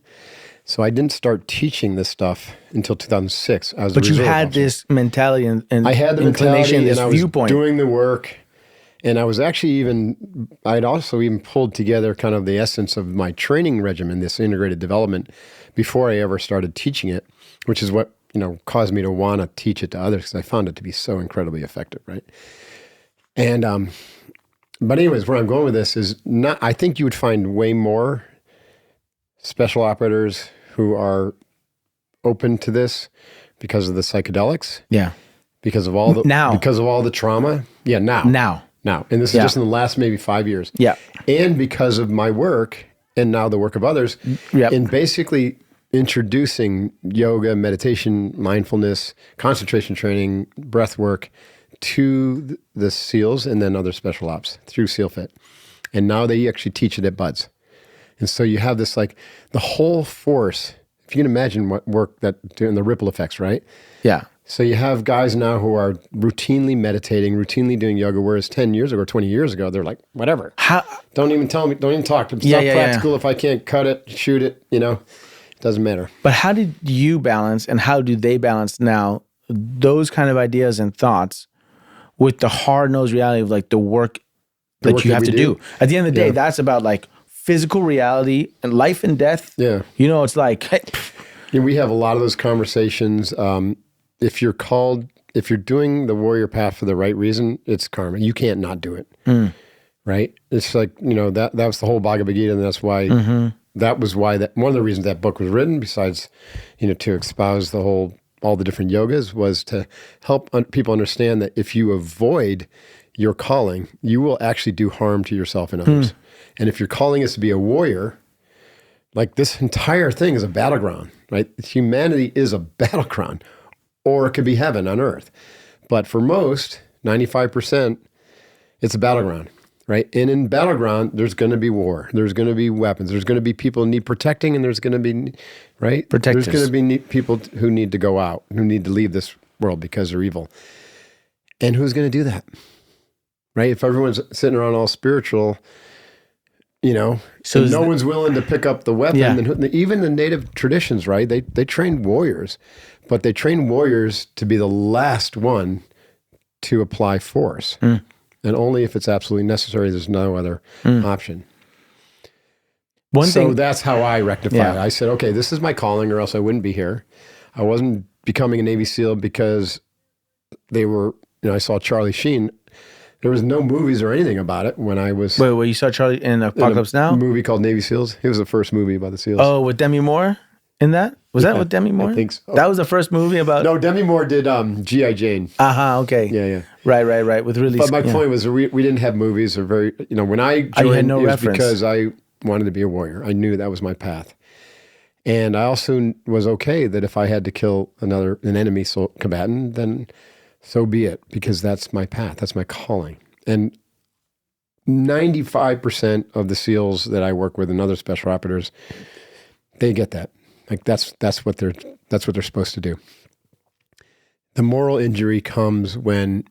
So I didn't start teaching this stuff until 2006. But you had this mentality and I had the inclination, mentality, this and I was viewpoint. Doing the work. And I was actually I'd also even pulled together kind of the essence of my training regimen, this integrated development, before I ever started teaching it, which is what, caused me to want to teach it to others, because I found it to be so incredibly effective, right? And, but anyways, where I'm going with this is I think you would find way more special operators who are open to this because of the psychedelics. Yeah. Because of all the trauma. Yeah, now. And this is just in the last maybe 5 years. Yeah. And because of my work and now the work of others, in basically introducing yoga, meditation, mindfulness, concentration training, breath work to the SEALs and then other special ops through SEALFIT. And now they actually teach it at Buds. And so you have this, like, the whole force, if you can imagine what work that doing, the ripple effects, right? Yeah. So you have guys now who are routinely meditating, routinely doing yoga, whereas 10 years ago or 20 years ago, they're like, whatever. Don't even tell me, don't even talk to me. It's not practical if I can't cut it, shoot it, it doesn't matter. But how did you balance, and how do they balance now those kind of ideas and thoughts with the hard-nosed reality of, like, the work that you have to do? At the end of the day, that's about, like, physical reality and life and death. Yeah. It's like... Hey. We have a lot of those conversations. If you're doing the warrior path for the right reason, it's karma. You can't not do it, right? It's like, that was the whole Bhagavad Gita, and that's why, that was why one of the reasons that book was written, besides, to espouse all the different yogas, was to help people understand that if you avoid your calling, you will actually do harm to yourself and others. And if your calling is to be a warrior, like, this entire thing is a battleground, right? Humanity is a battleground. Or it could be heaven on earth. But for most, 95%, it's a battleground, right? And in battleground, there's going to be war. There's going to be weapons. There's going to be people who need protecting, and there's going to be, right? Protectors. There's going to be people who need to go out, who need to leave this world because they're evil. And who's going to do that, right? If everyone's sitting around all spiritual, so no one's willing to pick up the weapon. Yeah. And even the native traditions, right? They train warriors, but they train warriors to be the last one to apply force. And only if it's absolutely necessary. There's no other option. So that's how I rectify it. I said, okay, this is my calling, or else I wouldn't be here. I wasn't becoming a Navy SEAL because they were, I saw Charlie Sheen. There was no movies or anything about it when I was... Wait, you saw Charlie in Apocalypse Now? A movie called Navy SEALs. It was the first movie about the SEALs. Oh, with Demi Moore in that? Was that with Demi Moore? I think so. That was the first movie about... No, Demi Moore did G.I. Jane. Okay. Yeah. Right. With really... But my point was we didn't have movies or very... when I joined, you had no it was reference. Because I wanted to be a warrior. I knew that was my path. And I also was okay that if I had to kill an enemy combatant, then so be it, because that's my path. That's my calling. And 95% of the SEALs that I work with and other special operators, they get that. Like, that's what they're supposed to do. The moral injury comes when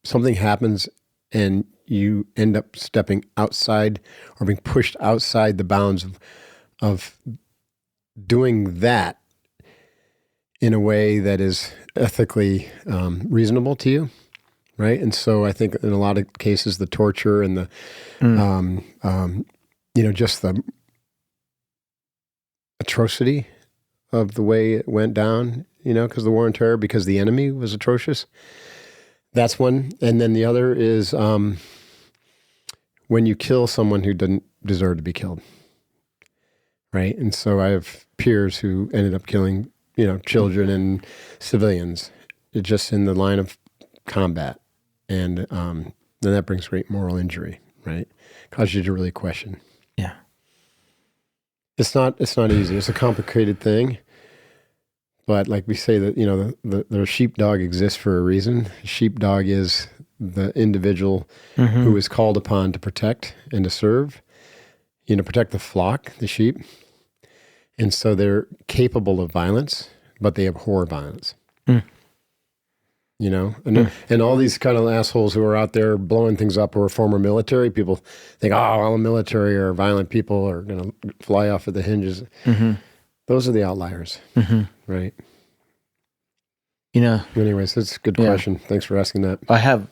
something happens and you end up stepping outside or being pushed outside the bounds of doing that in a way that is ethically reasonable to you. Right. And so I think in a lot of cases, the torture and the, just the atrocity of the way it went down, because the war on terror, because the enemy was atrocious. That's one. And then the other is when you kill someone who didn't deserve to be killed. Right. And so I have peers who ended up killing, children and civilians. just in the line of combat. And then that brings great moral injury, right? Causes you to really question. Yeah. It's not easy. It's a complicated thing. But like we say that, the sheepdog exists for a reason. Sheepdog is the individual who is called upon to protect and to serve, protect the flock, the sheep. And so they're capable of violence, but they abhor violence. And all these kind of assholes who are out there blowing things up who are former military, people think, all the military or violent people are going to fly off at the hinges. Those are the outliers, right? Anyways, that's a good question. Thanks for asking that. I have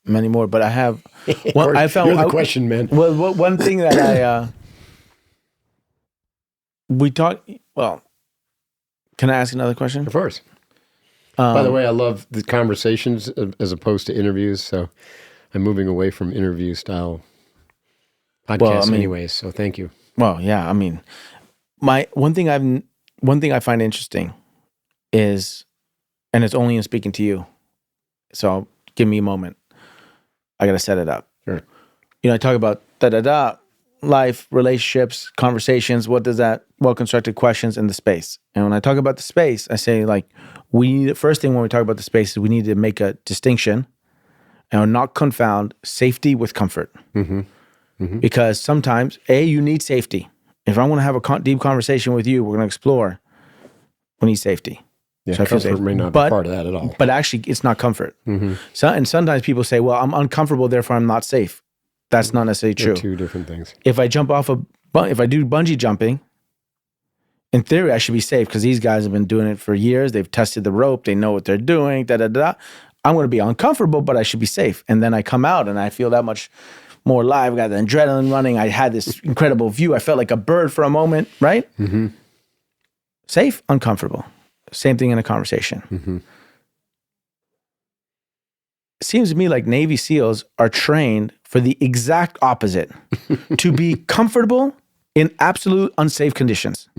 many more, but I have one. You're the question man. Well, one thing that we talked. Well, can I ask another question? Of course. By the way, I love the conversations as opposed to interviews, so I'm moving away from interview style podcasts anyways, so thank you. Well, yeah, I mean, one thing I find interesting is, and it's only in speaking to you, so give me a moment. I got to set it up. Sure. I talk about life, relationships, conversations, what does that, well-constructed questions in the space. And when I talk about the space, I say first thing when we talk about the space is we need to make a distinction and not confound safety with comfort. Because sometimes, you need safety. If I want to have a deep conversation with you, we're going to explore, we need safety. Yeah, so comfort may not be part of that at all. But actually, it's not comfort. And sometimes people say, well, I'm uncomfortable, therefore I'm not safe. That's not necessarily true. They're two different things. If I jump off if I do bungee jumping, in theory, I should be safe because these guys have been doing it for years. They've tested the rope. They know what they're doing. I'm going to be uncomfortable, but I should be safe. And then I come out and I feel that much more alive. I got the adrenaline running. I had this incredible view. I felt like a bird for a moment, right? Safe, uncomfortable. Same thing in a conversation. It seems to me like Navy SEALs are trained for the exact opposite, to be comfortable in absolute unsafe conditions.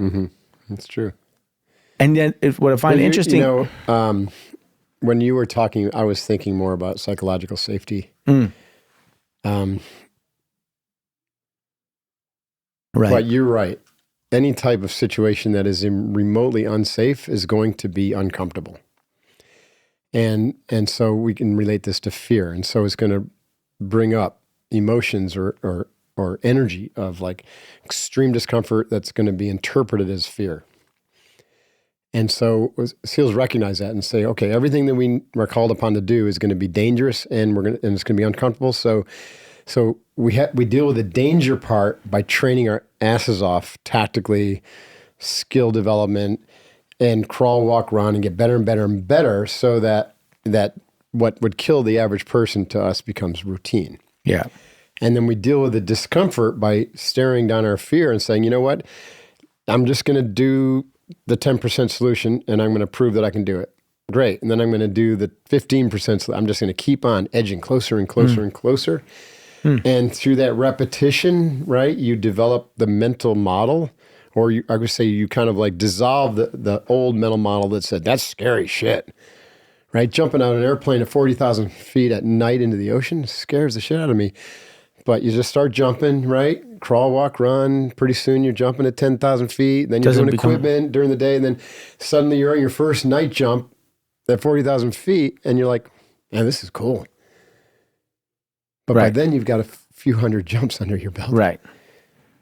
That's true. And then what I find interesting... when you were talking, I was thinking more about psychological safety. Right. But you're right. Any type of situation that is remotely unsafe is going to be uncomfortable. And so we can relate this to fear. And so it's going to bring up emotions or energy of like extreme discomfort that's going to be interpreted as fear. And so SEALs recognize that and say, okay, everything that we are called upon to do is going to be dangerous and it's going to be uncomfortable. So we deal with the danger part by training our asses off tactically, skill development, and crawl, walk, run, and get better and better and better so that what would kill the average person to us becomes routine. Yeah. And then we deal with the discomfort by staring down our fear and saying, you know what, I'm just going to do the 10% solution and I'm going to prove that I can do it. Great. And then I'm going to do the 15%. I'm just going to keep on edging closer and closer and closer. And through that repetition, right, you develop the mental model, or I would say you kind of like dissolve the old mental model that said, that's scary shit, right? Jumping out of an airplane at 40,000 feet at night into the ocean scares the shit out of me. But you just start jumping, right? Crawl, walk, run. Pretty soon you're jumping at 10,000 feet. Then you're doing equipment during the day. And then suddenly you're on your first night jump at 40,000 feet. And you're like, man, this is cool. But by then you've got a few hundred jumps under your belt. Right.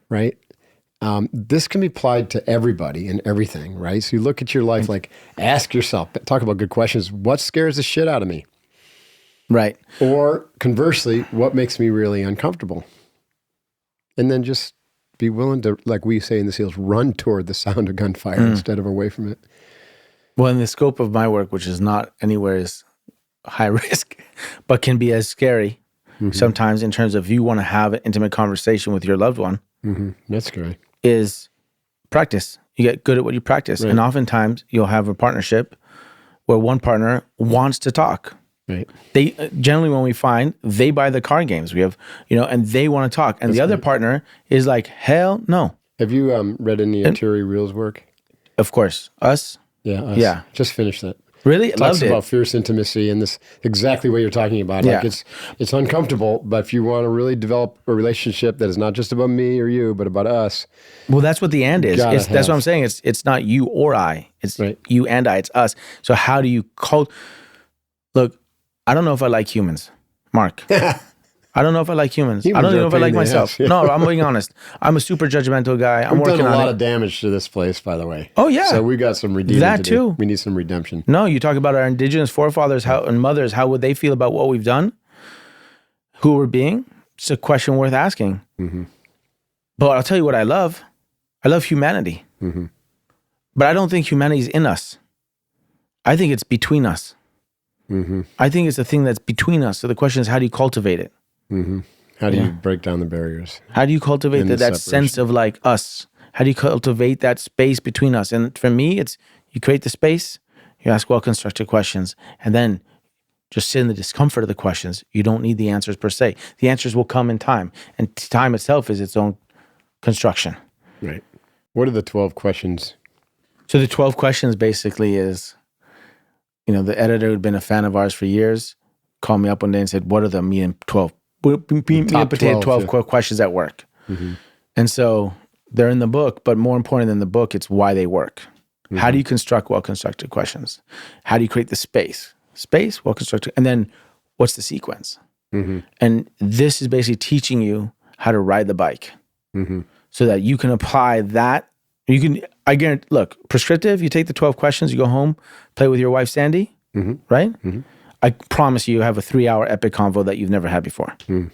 Right? This can be applied to everybody and everything, right? So you look at your life, like ask yourself, talk about good questions. What scares the shit out of me? Right. Or conversely, what makes me really uncomfortable? And then just be willing to, like we say in the SEALs, run toward the sound of gunfire instead of away from it. Well, in the scope of my work, which is not anywhere as high risk, but can be as scary sometimes in terms of you want to have an intimate conversation with your loved one. That's scary. Is practice. You get good at what you practice. Right. And oftentimes you'll have a partnership where one partner wants to talk. Right. They generally, when we find, they buy the card games. We have, and they want to talk. And the other partner is like, hell no. Have you read any Terry Reel's work? Of course. Us? Yeah, us. Yeah. Just finished that. Really? Talks about fierce intimacy and this exactly what you're talking about. Yeah. Like it's uncomfortable, but if you want to really develop a relationship that is not just about me or you, but about us. Well, that's what the and is. That's what I'm saying. It's not you or I. It's right. You and I. It's us. So how do you Look, I don't know if I like humans, Mark. I don't know if I like humans. I don't even know if I like myself. No, I'm being honest. I'm a super judgmental guy. We've done a lot of damage to this place, by the way. Oh, yeah. So we got some redeeming that to do. too. We need some redemption. No, you talk about our indigenous forefathers and mothers. How would they feel about what we've done? Who we're being? It's a question worth asking. Mm-hmm. But I'll tell you what I love. I love humanity. Mm-hmm. But I don't think humanity is in us. I think it's between us. Mm-hmm. I think it's a thing that's between us. So the question is, how do you cultivate it? Mm-hmm. How do you break down the barriers? How do you cultivate that sense of like us? How do you cultivate that space between us? And for me, it's you create the space, you ask well-constructed questions, and then just sit in the discomfort of the questions. You don't need the answers per se. The answers will come in time. And time itself is its own construction. Right. What are the 12 questions? So the 12 questions basically is, the editor who'd been a fan of ours for years called me up one day and said, what are the meat and 12 questions at work? Mm-hmm. And so they're in the book, but more important than the book, it's why they work. Mm-hmm. How do you construct well-constructed questions? How do you create the space? Space, well-constructed. And then what's the sequence? Mm-hmm. And this is basically teaching you how to ride the bike so that you can apply that. I guarantee, look, prescriptive, you take the 12 questions, you go home, play with your wife, Sandy, right? Mm-hmm. I promise you have a 3-hour epic convo that you've never had before. Mm.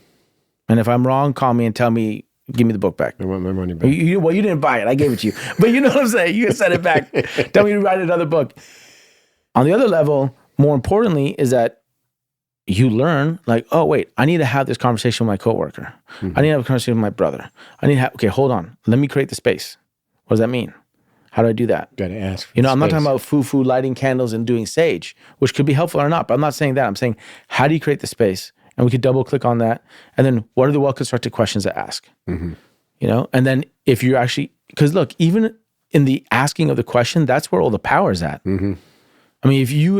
And if I'm wrong, call me and tell me, give me the book back. I want my money back. You didn't buy it. I gave it to you. But you know what I'm saying? You can send it back. Tell me to write another book. On the other level, more importantly, is that you learn like, oh, wait, I need to have this conversation with my coworker. Mm-hmm. I need to have a conversation with my brother. Okay, hold on. Let me create the space. What does that mean? How do I do that? Got to ask. I'm not talking about foo-foo lighting candles and doing sage, which could be helpful or not, but I'm not saying that. I'm saying, how do you create the space? And we could double click on that. And then what are the well-constructed questions to ask? Mm-hmm. And then if you're actually, because look, even in the asking of the question, that's where all the power is at. Mm-hmm. I mean, if you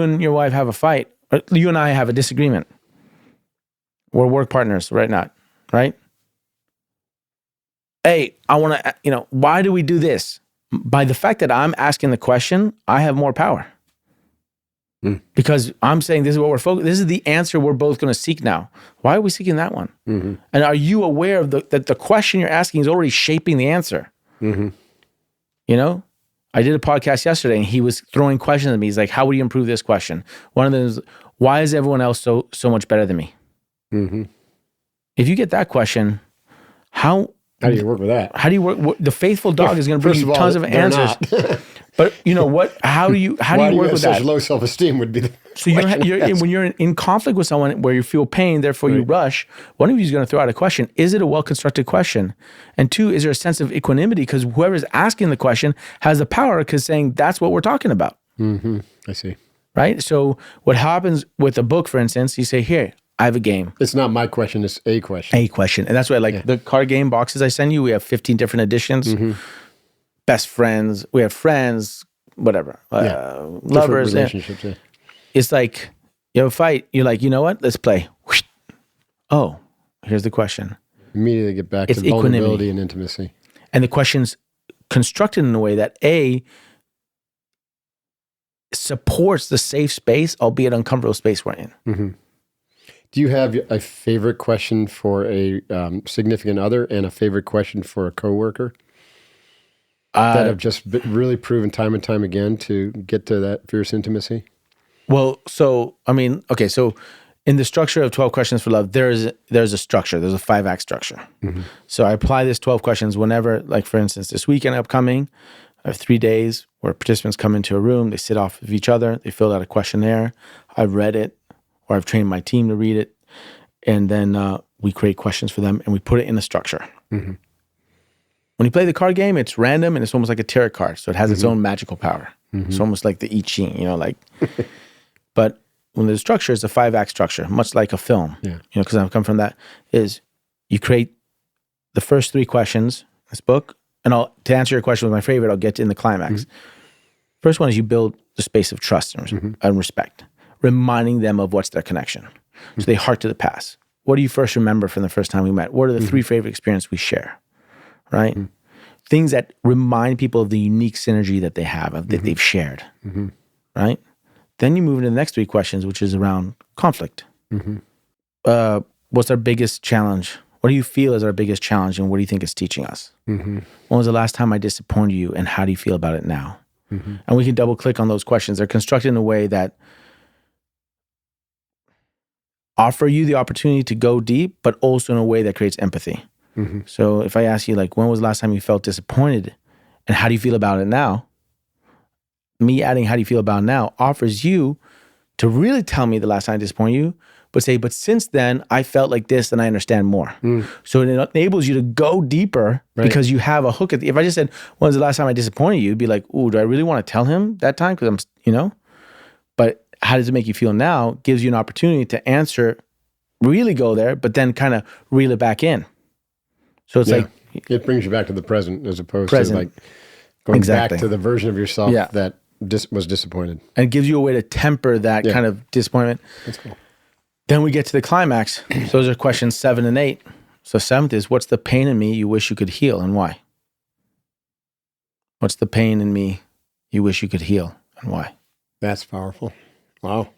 and your wife have a fight, or you and I have a disagreement, we're work partners right now, right? Hey, I want to, why do we do this? By the fact that I'm asking the question, I have more power. Because I'm saying this is what we're focused. This is the answer we're both going to seek now. Why are we seeking that one? Mm-hmm. And are you aware of that the question you're asking is already shaping the answer? Mm-hmm. I did a podcast yesterday and he was throwing questions at me. He's like, how would you improve this question? One of them is, why is everyone else so much better than me? Mm-hmm. If you get that question, how do you work with that? How do you work? The faithful dog is going to bring you tons of answers. But what? How do you work with that? Such low self-esteem would be the so when you're in conflict with someone where you feel pain, therefore you rush. One of you is going to throw out a question. Is it a well-constructed question? And two, is there a sense of equanimity because whoever's asking the question has the power because saying that's what we're talking about. Mm-hmm. I see. Right. So what happens with a book, for instance, you say, here, I have a game. It's not my question, it's a question. A question. And that's why the card game boxes I send you, we have 15 different editions. Mm-hmm. Best friends, we have friends, whatever. Lovers. Relationships, yeah. It's like, you have a fight, you're like, you know what? Let's play. Oh, here's the question. Immediately get back to vulnerability and intimacy. And the question's constructed in a way that A, supports the safe space, albeit uncomfortable space we're in. Mm-hmm. Do you have a favorite question for a significant other and a favorite question for a coworker that have just really proven time and time again to get to that fierce intimacy? Well, so in the structure of 12 questions for love, there's a structure. There's a 5-act structure. Mm-hmm. So I apply this 12 questions whenever, like for instance, this weekend upcoming, I have 3 days where participants come into a room, they sit off of each other, they fill out a questionnaire. I've read it, or I've trained my team to read it, and then we create questions for them, and we put it in a structure. Mm-hmm. When you play the card game, it's random, and it's almost like a tarot card, so it has its own magical power. Mm-hmm. It's almost like the I Ching, But when the structure is a 5-act structure, much like a film, because I've come from that, is you create the first 3 questions in this book, and to answer your question with my favorite, I'll get to in the climax. Mm-hmm. First one is you build the space of trust and respect, reminding them of what's their connection. So they hark to the past. What do you first remember from the first time we met? What are the three favorite experiences we share, right? Things that remind people of the unique synergy that they have, that they've shared, right? Then you move into the next three questions, which is around conflict. What's our biggest challenge? What do you feel is our biggest challenge, and what do you think it's teaching us? When was the last time I disappointed you, and how do you feel about it now? And we can double click on those questions. They're constructed in a way that offer you the opportunity to go deep, but also in a way that creates empathy. So if I ask you, like, when was the last time you felt disappointed, and how do you feel about it now? Me adding how do you feel about it now offers you to really tell me the last time I disappointed you, but say, but since then, I felt like this, and I understand more. So it enables you to go deeper because you have a hook. If I just said, when was the last time I disappointed you? You'd be like, ooh, do I really want to tell him that time? Because but how does it make you feel now? Gives you an opportunity to answer, really go there, but then kind of reel it back in. So it's like, it brings you back to the present as opposed to like going back to the version of yourself that was disappointed. And it gives you a way to temper that kind of disappointment. That's cool. Then we get to the climax. Those are questions 7 and 8. So 7th is, what's the pain in me you wish you could heal, and why? What's the pain in me you wish you could heal, and why? That's powerful. Wow.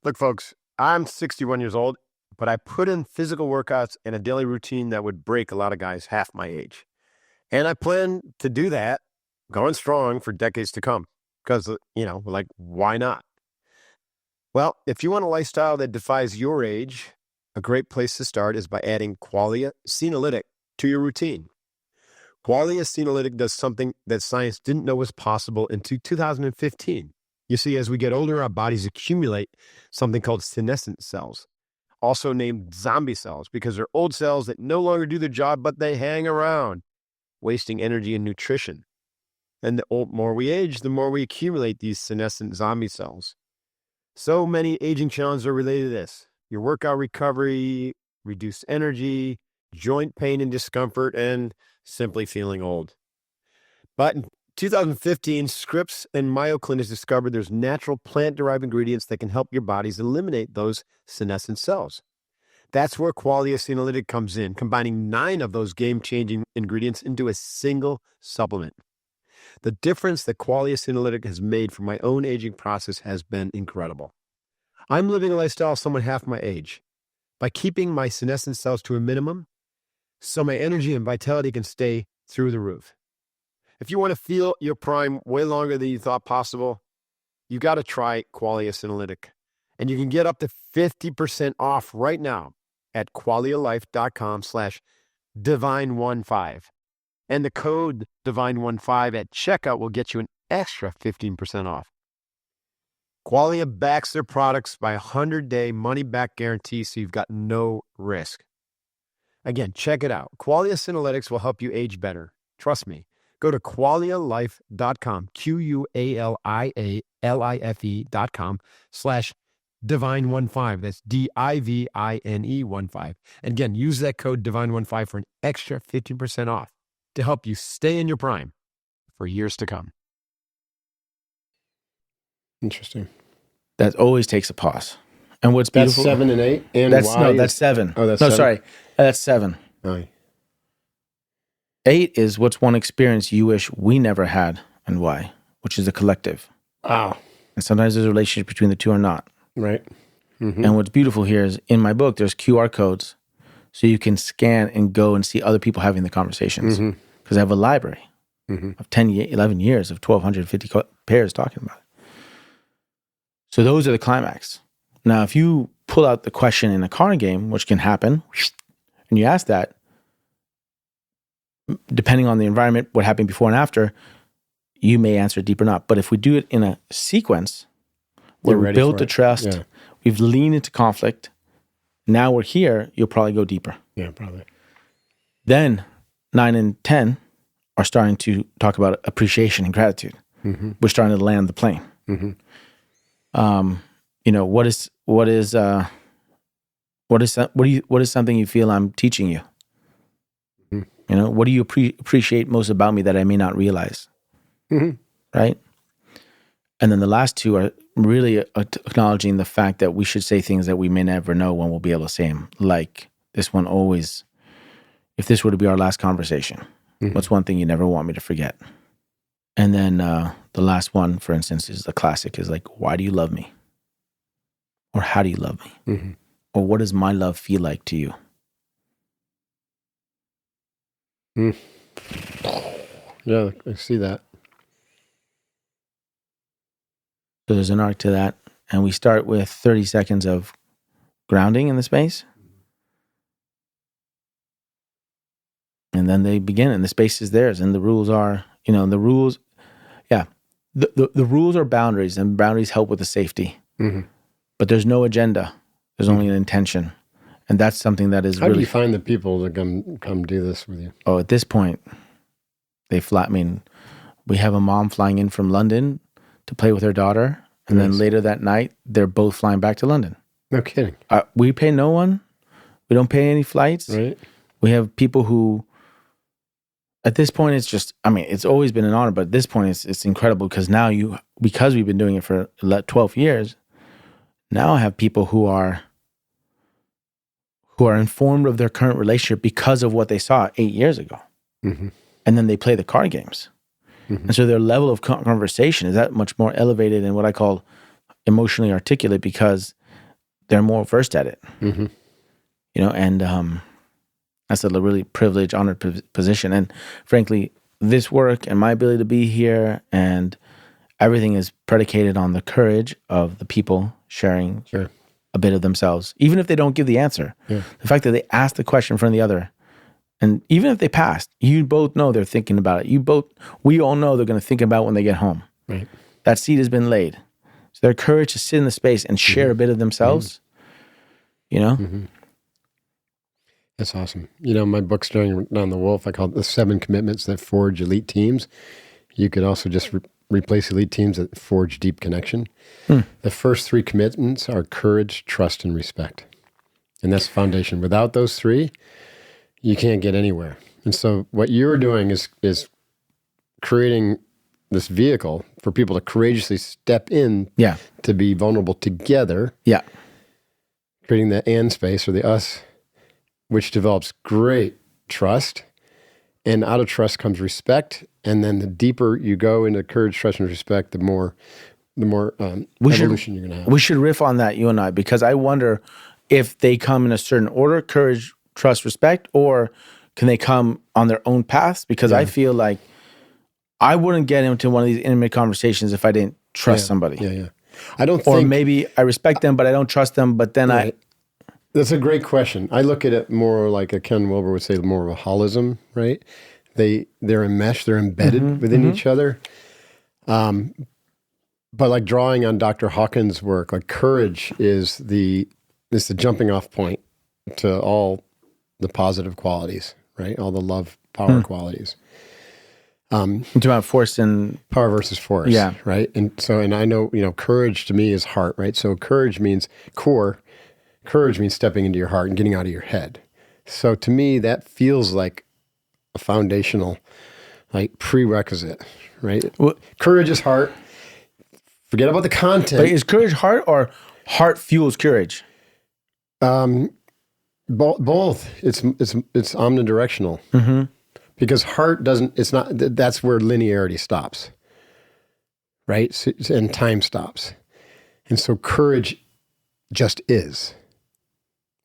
Look, folks, I'm 61 years old, but I put in physical workouts and a daily routine that would break a lot of guys half my age. And I plan to do that going strong for decades to come because, why not? Well, if you want a lifestyle that defies your age, a great place to start is by adding Qualia Senolytic to your routine. Qualia Senolytic does something that science didn't know was possible until 2015. You see, as we get older, our bodies accumulate something called senescent cells, also named zombie cells, because they're old cells that no longer do their job, but they hang around, wasting energy and nutrition. And the more we age, the more we accumulate these senescent zombie cells. So many aging challenges are related to this. Your workout recovery, reduced energy, joint pain and discomfort, and simply feeling old. But in 2015, Scripps and Mayo Clinics discovered there's natural plant-derived ingredients that can help your bodies eliminate those senescent cells. That's where Qualia Senolytic comes in, combining 9 of those game-changing ingredients into a single supplement. The difference that Qualia Senolytic has made for my own aging process has been incredible. I'm living a lifestyle of someone half my age by keeping my senescent cells to a minimum so my energy and vitality can stay through the roof. If you want to feel your prime way longer than you thought possible, you got to try Qualia Senolytic. And you can get up to 50% off right now at qualialife.com/divine15. And the code divine15 at checkout will get you an extra 15% off. Qualia backs their products by a 100-day money-back guarantee, so you've got no risk. Again, check it out. Qualia Senolytics will help you age better. Trust me. Go to qualialife.com, qualialife.com/divine15. That's DIVINE15. And again, use that code divine15 for an extra 15% off to help you stay in your prime for years to come. Interesting. That always takes a pause. And what's beautiful... That's 7 and 8? And that's 7. Oh, that's 7? Sorry. That's 7. Oh. 8 is, what's one experience you wish we never had, and why? Which is a collective. Wow. And sometimes there's a relationship between the two or not. Right. Mm-hmm. And what's beautiful here is, in my book, there's QR codes, so you can scan and go and see other people having the conversations. Because I have a library of 11 years of 1,250 pairs talking about it. So those are the climax. Now, if you pull out the question in a card game, which can happen, and you ask that, depending on the environment, what happened before and after, you may answer deep or not. But if we do it in a sequence, where we built the trust, we've leaned into conflict, now we're here, you'll probably go deeper. Yeah, probably. Then 9 and 10 are starting to talk about appreciation and gratitude. We're starting to land the plane. What is something you feel I'm teaching you? What do you appreciate most about me that I may not realize? right? And then the last two are really acknowledging the fact that we should say things that we may never know when we'll be able to say them. Like this one always, if this were to be our last conversation, what's one thing you never want me to forget? And then the last one, for instance, is the classic, is like, why do you love me? Or how do you love me? Or what does my love feel like to you? Yeah, I see that. So there's an arc to that. And we start with 30 seconds of grounding in the space. And then they begin, and the space is theirs. And the rules are, the rules, the rules are boundaries, and boundaries help with the safety. But there's no agenda. There's only an intention. And that's something that is How do you find the people to come do this with you? Oh, at this point, we have a mom flying in from London to play with her daughter. And then later that night, they're both flying back to London. No kidding. We pay no one. We don't pay any flights. Right. We have people who, at this point, it's just, it's always been an honor, but at this point, it's incredible because now because we've been doing it for 12 years, now I have people who are informed of their current relationship because of what they saw 8 years ago. And then they play the card games. And so their level of conversation is that much more elevated and what I call emotionally articulate because they're more versed at it. And that's a really privileged, honored position. And frankly, this work and my ability to be here and everything is predicated on the courage of the people sharing a bit of themselves, even if they don't give the answer. The fact that they ask the question in front of the other, and even if they passed, you both know they're thinking about it. We all know they're going to think about it when they get home. Right. That seed has been laid. So their courage to sit in the space and share a bit of themselves, That's awesome. My book, Staring Down the Wolf, I call it The 7 Commitments That Forge Elite Teams. You could also just replace elite teams that forge deep connection. The first 3 commitments are courage, trust, and respect. And that's the foundation. Without those 3, you can't get anywhere. And so what you're doing is creating this vehicle for people to courageously step in to be vulnerable together. Creating the and space or the us, which develops great trust. And out of trust comes respect. And then the deeper you go into courage, trust, and respect, the more evolution you're going to have. We should riff on that, you and I, because I wonder if they come in a certain order, courage, trust, respect, or can they come on their own paths? Because I feel like I wouldn't get into one of these intimate conversations if I didn't trust somebody. I don't think... Or maybe I respect them, but I don't trust them, but then That's a great question. I look at it more like a Ken Wilber would say, more of a holism, right? They're enmeshed, they're embedded within each other. But like drawing on Dr. Hawkins' work, like courage is the jumping off point to all the positive qualities, right? All the love, power qualities. About force and power versus force, right? And so, and I know, courage to me is heart, right? So courage means core. Courage means stepping into your heart and getting out of your head. So to me, that feels like a foundational, like prerequisite, right? Well, courage is heart. Forget about the content. But is courage heart or heart fuels courage? Both. It's omnidirectional. Because heart that's where linearity stops, right? So, and time stops. And so courage just is.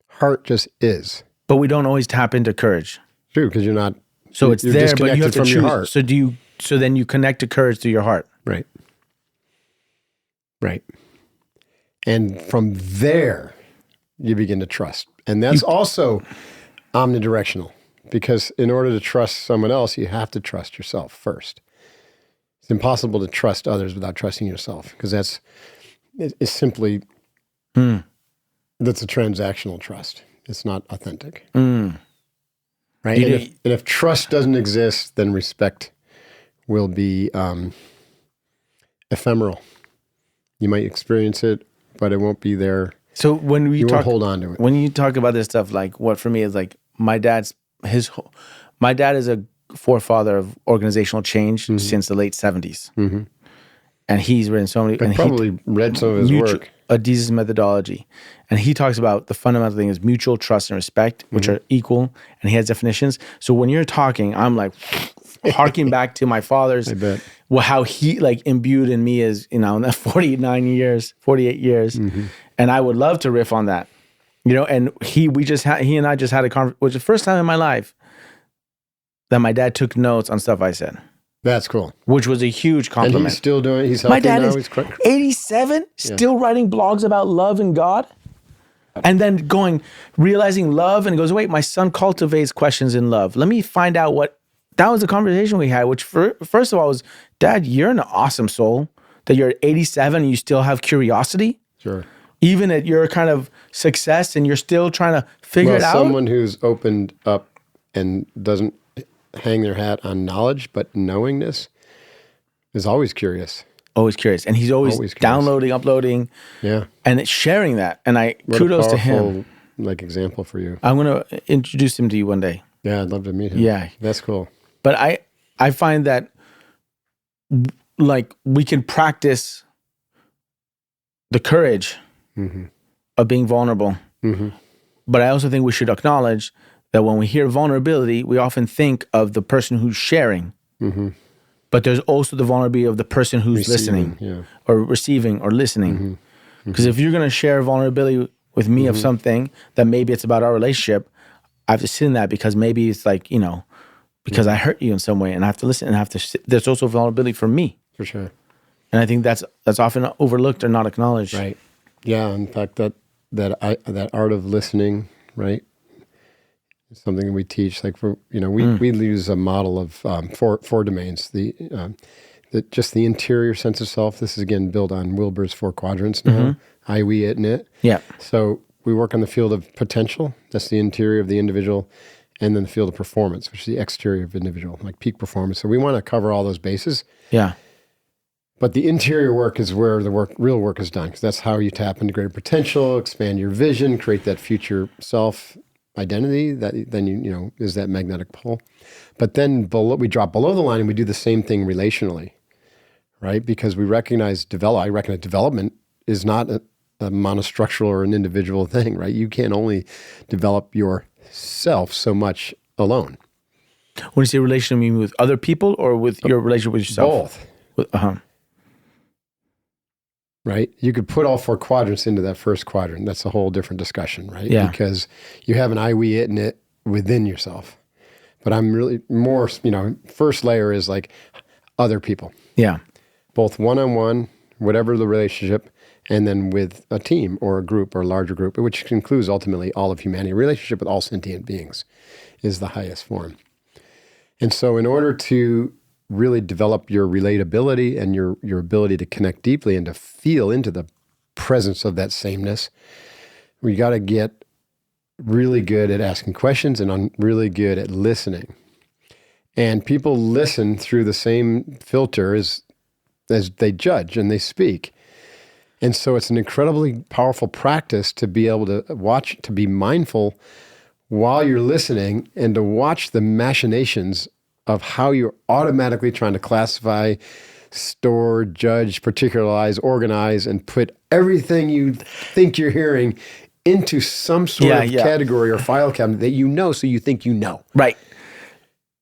Heart just is. But we don't always tap into courage. True, because you're not. So it's there, but you have to choose. Your heart. So then you connect to courage through your heart. Right. Right. And from there, you begin to trust. And that's also omnidirectional. Because in order to trust someone else, you have to trust yourself first. It's impossible to trust others without trusting yourself, because it's simply, that's a transactional trust. It's not authentic. Right? And if trust doesn't exist, then respect will be ephemeral. You might experience it, but it won't be there. So when you won't hold on to it. When you talk about this stuff, like what for me is like my dad is a forefather of organizational change since the late 70s. And he's written so many. I probably read some of his work. Adizes methodology. And he talks about the fundamental thing is mutual trust and respect, which are equal. And he has definitions. So when you're talking, I'm like harking back to my father's, how he like imbued in me as, in that 48 years. And I would love to riff on that, and he and I just had a conversation, which was the first time in my life that my dad took notes on stuff I said. That's cool. Which was a huge compliment. And he's still doing it. He's helping now. My dad is 87, still writing blogs about love and God. And then realizing love, and he goes, wait, my son cultivates questions in love. Let me find out what, that was the conversation we had, which first of all was, Dad, you're an awesome soul, that you're at 87 and you still have curiosity. Sure. Even at your kind of success and you're still trying to figure it out. Someone who's opened up and doesn't hang their hat on knowledge, but knowingness is always curious. Always curious. And he's always downloading, uploading. Yeah. And it's sharing that. And kudos to him. Example for you. I'm going to introduce him to you one day. Yeah, I'd love to meet him. Yeah. That's cool. But I find that we can practice the courage of being vulnerable. But I also think we should acknowledge that when we hear vulnerability, we often think of the person who's sharing. But there's also the vulnerability of the person who's listening or receiving or listening. Because if you're going to share vulnerability with me of something that maybe it's about our relationship, I have to sit in that because maybe it's because I hurt you in some way and I have to listen and I have to sit. There's also vulnerability for me. For sure. And I think that's often overlooked or not acknowledged. Right. Yeah. In fact, that art of listening, right? Something we teach, we use a model of four domains. Just the interior sense of self. This is again built on Wilber's 4 quadrants now. I, we, it, and it. Yeah. So we work on the field of potential. That's the interior of the individual, and then the field of performance, which is the exterior of individual, like peak performance. So we want to cover all those bases. Yeah. But the interior work is where the real work is done, because that's how you tap into greater potential, expand your vision, create that future self identity that then is that magnetic pull. But then we drop below the line and we do the same thing relationally, right? Because we recognize development is not a monostructural or an individual thing, right? You can't only develop yourself so much alone. When you say relation, you mean with other people or with your relationship with yourself? Both. Right? You could put all 4 quadrants into that first quadrant. That's a whole different discussion, right? Yeah. Because you have an I, we, it, and it within yourself. But I'm really more, first layer is like other people. Yeah. Both one-on-one, whatever the relationship, and then with a team or a group or a larger group, which includes ultimately all of humanity. A relationship with all sentient beings is the highest form. And so in order to really develop your relatability and your ability to connect deeply and to feel into the presence of that sameness, we got to get really good at asking questions and really good at listening. And people listen through the same filter as they judge and they speak. And so it's an incredibly powerful practice to be able to watch, to be mindful while you're listening and to watch the machinations of how you're automatically trying to classify, store, judge, particularize, organize, and put everything you think you're hearing into some sort of category or file cabinet that so you think you know. Right.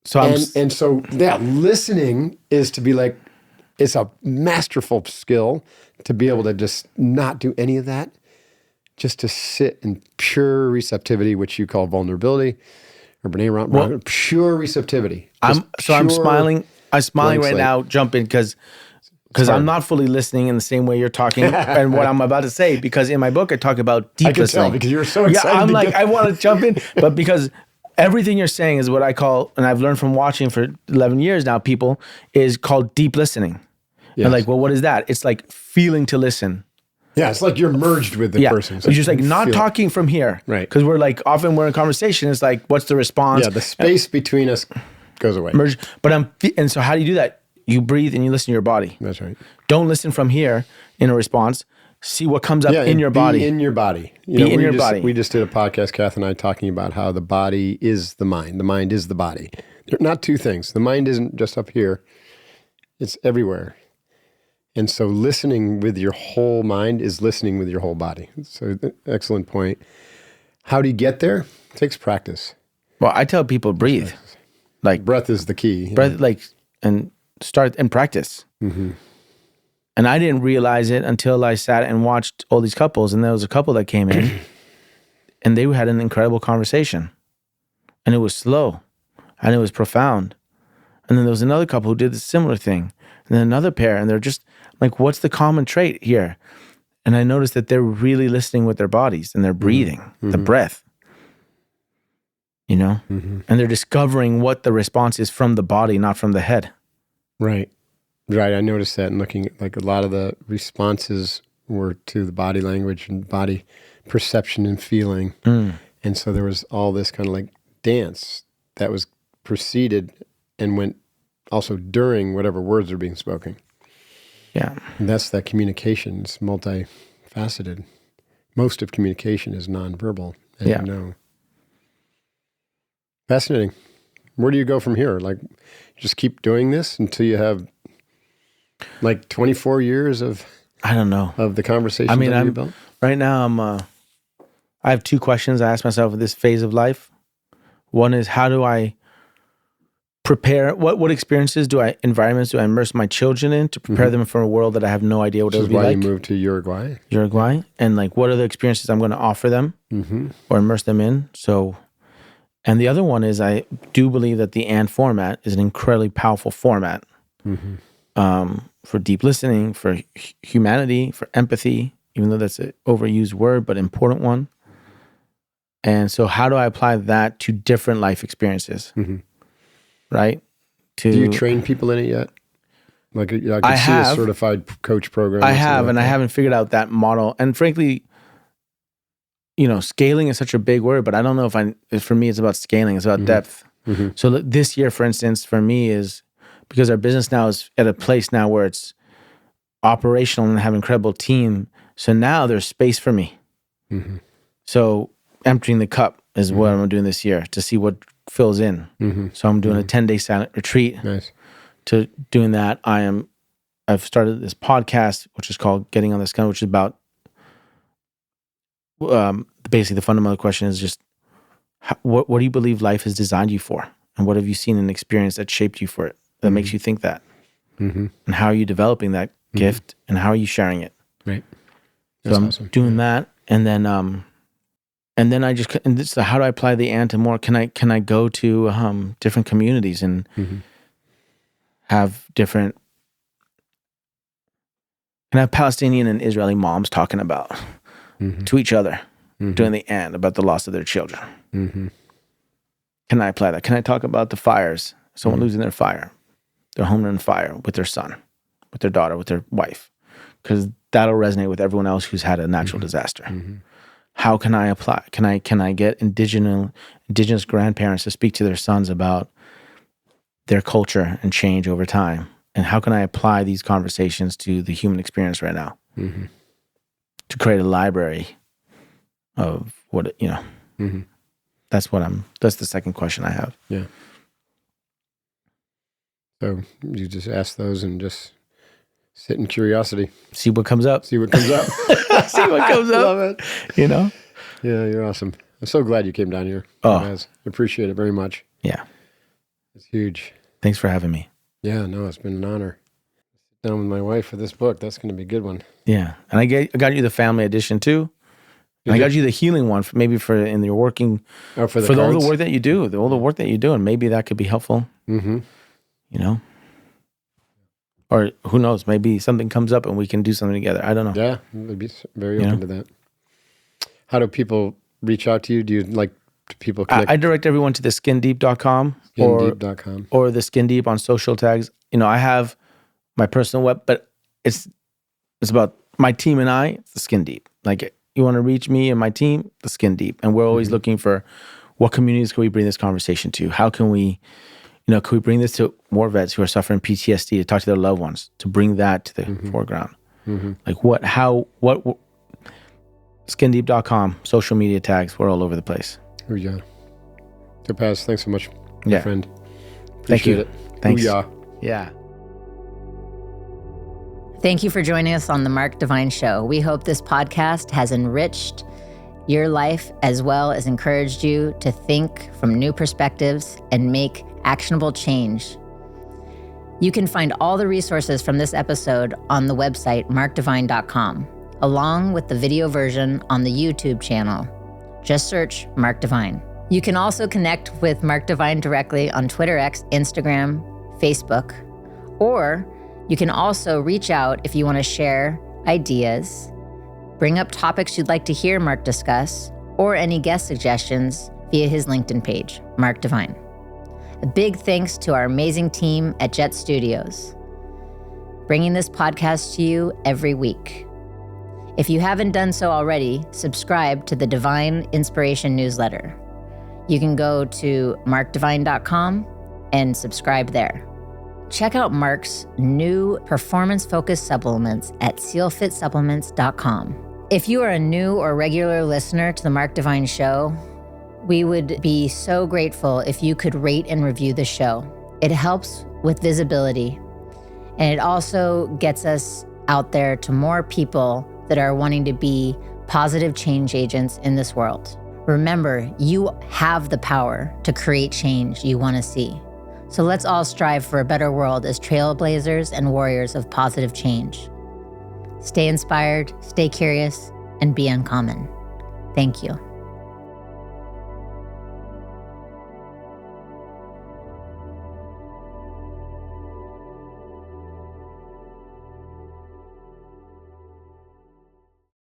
So listening is to be like, it's a masterful skill to be able to just not do any of that, just to sit in pure receptivity, which you call vulnerability. Or Brene, pure receptivity. I'm smiling. I'm smiling right now, jumping because I'm not fully listening in the same way you're talking and what I'm about to say. Because in my book, I talk about deep listening. I can tell because you're so excited. Yeah, I'm like, I want to jump in, but because everything you're saying is what I call, and I've learned from watching for 11 years now, people, is called deep listening. Yes. And like, well, what is that? It's like feeling to listen. Yeah, it's like you're merged with the person. So it's just like not talking from here. Right. Because we're like, often we're in conversation, it's like, what's the response? Yeah, the space between us goes away. Merge. But and so how do you do that? You breathe and you listen to your body. That's right. Don't listen from here in a response. See what comes up in your body. Be in your body. Be in your body. We just did a podcast, Kath and I, talking about how the body is the mind. The mind is the body. They're not two things. The mind isn't just up here. It's everywhere. And so listening with your whole mind is listening with your whole body. So excellent point. How do you get there? It takes practice. Well, I tell people breathe. Like breath is the key. Breath, and start and practice. Mm-hmm. And I didn't realize it until I sat and watched all these couples. And there was a couple that came in and they had an incredible conversation. And it was slow and it was profound. And then there was another couple who did a similar thing. And then another pair, and they're just like, what's the common trait here? And I noticed that they're really listening with their bodies and they're breathing, the breath, and they're discovering what the response is from the body, not from the head. Right. I noticed that, and looking at like a lot of the responses were to the body language and body perception and feeling. And so there was all this kind of like dance that was preceded and went also during whatever words are being spoken. Yeah. And that's that communication. It's multifaceted. Most of communication is nonverbal, as you know. Fascinating. Where do you go from here? Like, just keep doing this until you have like 24 years of... I don't know. Of the conversation. I mean, right now, I have two questions I ask myself in this phase of life. One is, how do I prepare, what experiences environments do I immerse my children in to prepare them for a world that I have no idea what it would be like? This is why you moved to Uruguay. And like, what are the experiences I'm going to offer them or immerse them in? So, and the other one is, I do believe that the and format is an incredibly powerful format for deep listening, for humanity, for empathy, even though that's an overused word, but important one. And so how do I apply that to different life experiences? Right? Do you train people in it yet? Like, I see a certified coach program. I have, and I haven't figured out that model. And frankly, scaling is such a big word, but I don't know for me, it's about scaling. It's about depth. So this year, for instance, for me is, because our business now is at a place now where it's operational and have an incredible team. So now there's space for me. So emptying the cup is what I'm doing this year to see what fills in. So I'm doing a 10-day silent retreat. Nice. To doing that, I've started this podcast, which is called Getting on This Gun, which is about basically the fundamental question is just, what do you believe life has designed you for? And what have you seen and experienced that shaped you for it, that makes you think that? And how are you developing that gift, and how are you sharing it? Right. That's so I'm awesome. Doing that, and then so how do I apply the and to more? Can I go to different communities and have different? Can I have Palestinian and Israeli moms talking about to each other, doing the and about the loss of their children? Can I apply that? Can I talk about the fires? Someone losing their home on fire with their son, with their daughter, with their wife, because that'll resonate with everyone else who's had a natural disaster. How can I apply? Can I get indigenous grandparents to speak to their sons about their culture and change over time? And how can I apply these conversations to the human experience right now? To create a library of what, that's the second question I have. Yeah. So you just ask those and just sit in curiosity. See what comes up. See what comes up. See what comes up. Love it. Yeah, you're awesome. I'm so glad you came down here. I appreciate it very much. Yeah. It's huge. Thanks for having me. Yeah, no, it's been an honor. Sit down with my wife for this book. That's going to be a good one. Yeah. And I got you the family edition too. And I got you the healing one, maybe in your working, for all the work that you do, all the work that you do, and maybe that could be helpful. Or who knows, maybe something comes up and we can do something together. I don't know. Yeah, I'd be very open to that. How do people reach out to you? Do people connect? I direct everyone to the skindeep.com or the Skin Deep on social tags. I have my personal web, but it's about my team and I, it's the Skin Deep. Like, you want to reach me and my team, the Skin Deep. And we're always looking for what communities can we bring this conversation to? How can we, can we bring this to war vets who are suffering PTSD, to talk to their loved ones, to bring that to the foreground? Like what skindeep.com, social media tags, we're all over the place. Here we go. Topaz, thanks so much, my friend. Thank you. It. Thanks. Booyah. Yeah. Thank you for joining us on the Mark Divine Show. We hope this podcast has enriched your life as well as encouraged you to think from new perspectives and make actionable change. You can find all the resources from this episode on the website markdivine.com, along with the video version on the YouTube channel. Just search Mark Divine. You can also connect with Mark Divine directly on Twitter X, Instagram, Facebook, or you can also reach out if you want to share ideas, bring up topics you'd like to hear Mark discuss, or any guest suggestions via his LinkedIn page, Mark Divine. A big thanks to our amazing team at Jet Studios, bringing this podcast to you every week. If you haven't done so already, subscribe to the Divine Inspiration newsletter. You can go to markdivine.com and subscribe there. Check out Mark's new performance-focused supplements at sealfitsupplements.com. If you are a new or regular listener to the Mark Divine Show, we would be so grateful if you could rate and review the show. It helps with visibility, and it also gets us out there to more people that are wanting to be positive change agents in this world. Remember, you have the power to create change you want to see. So let's all strive for a better world as trailblazers and warriors of positive change. Stay inspired, stay curious, and be uncommon. Thank you.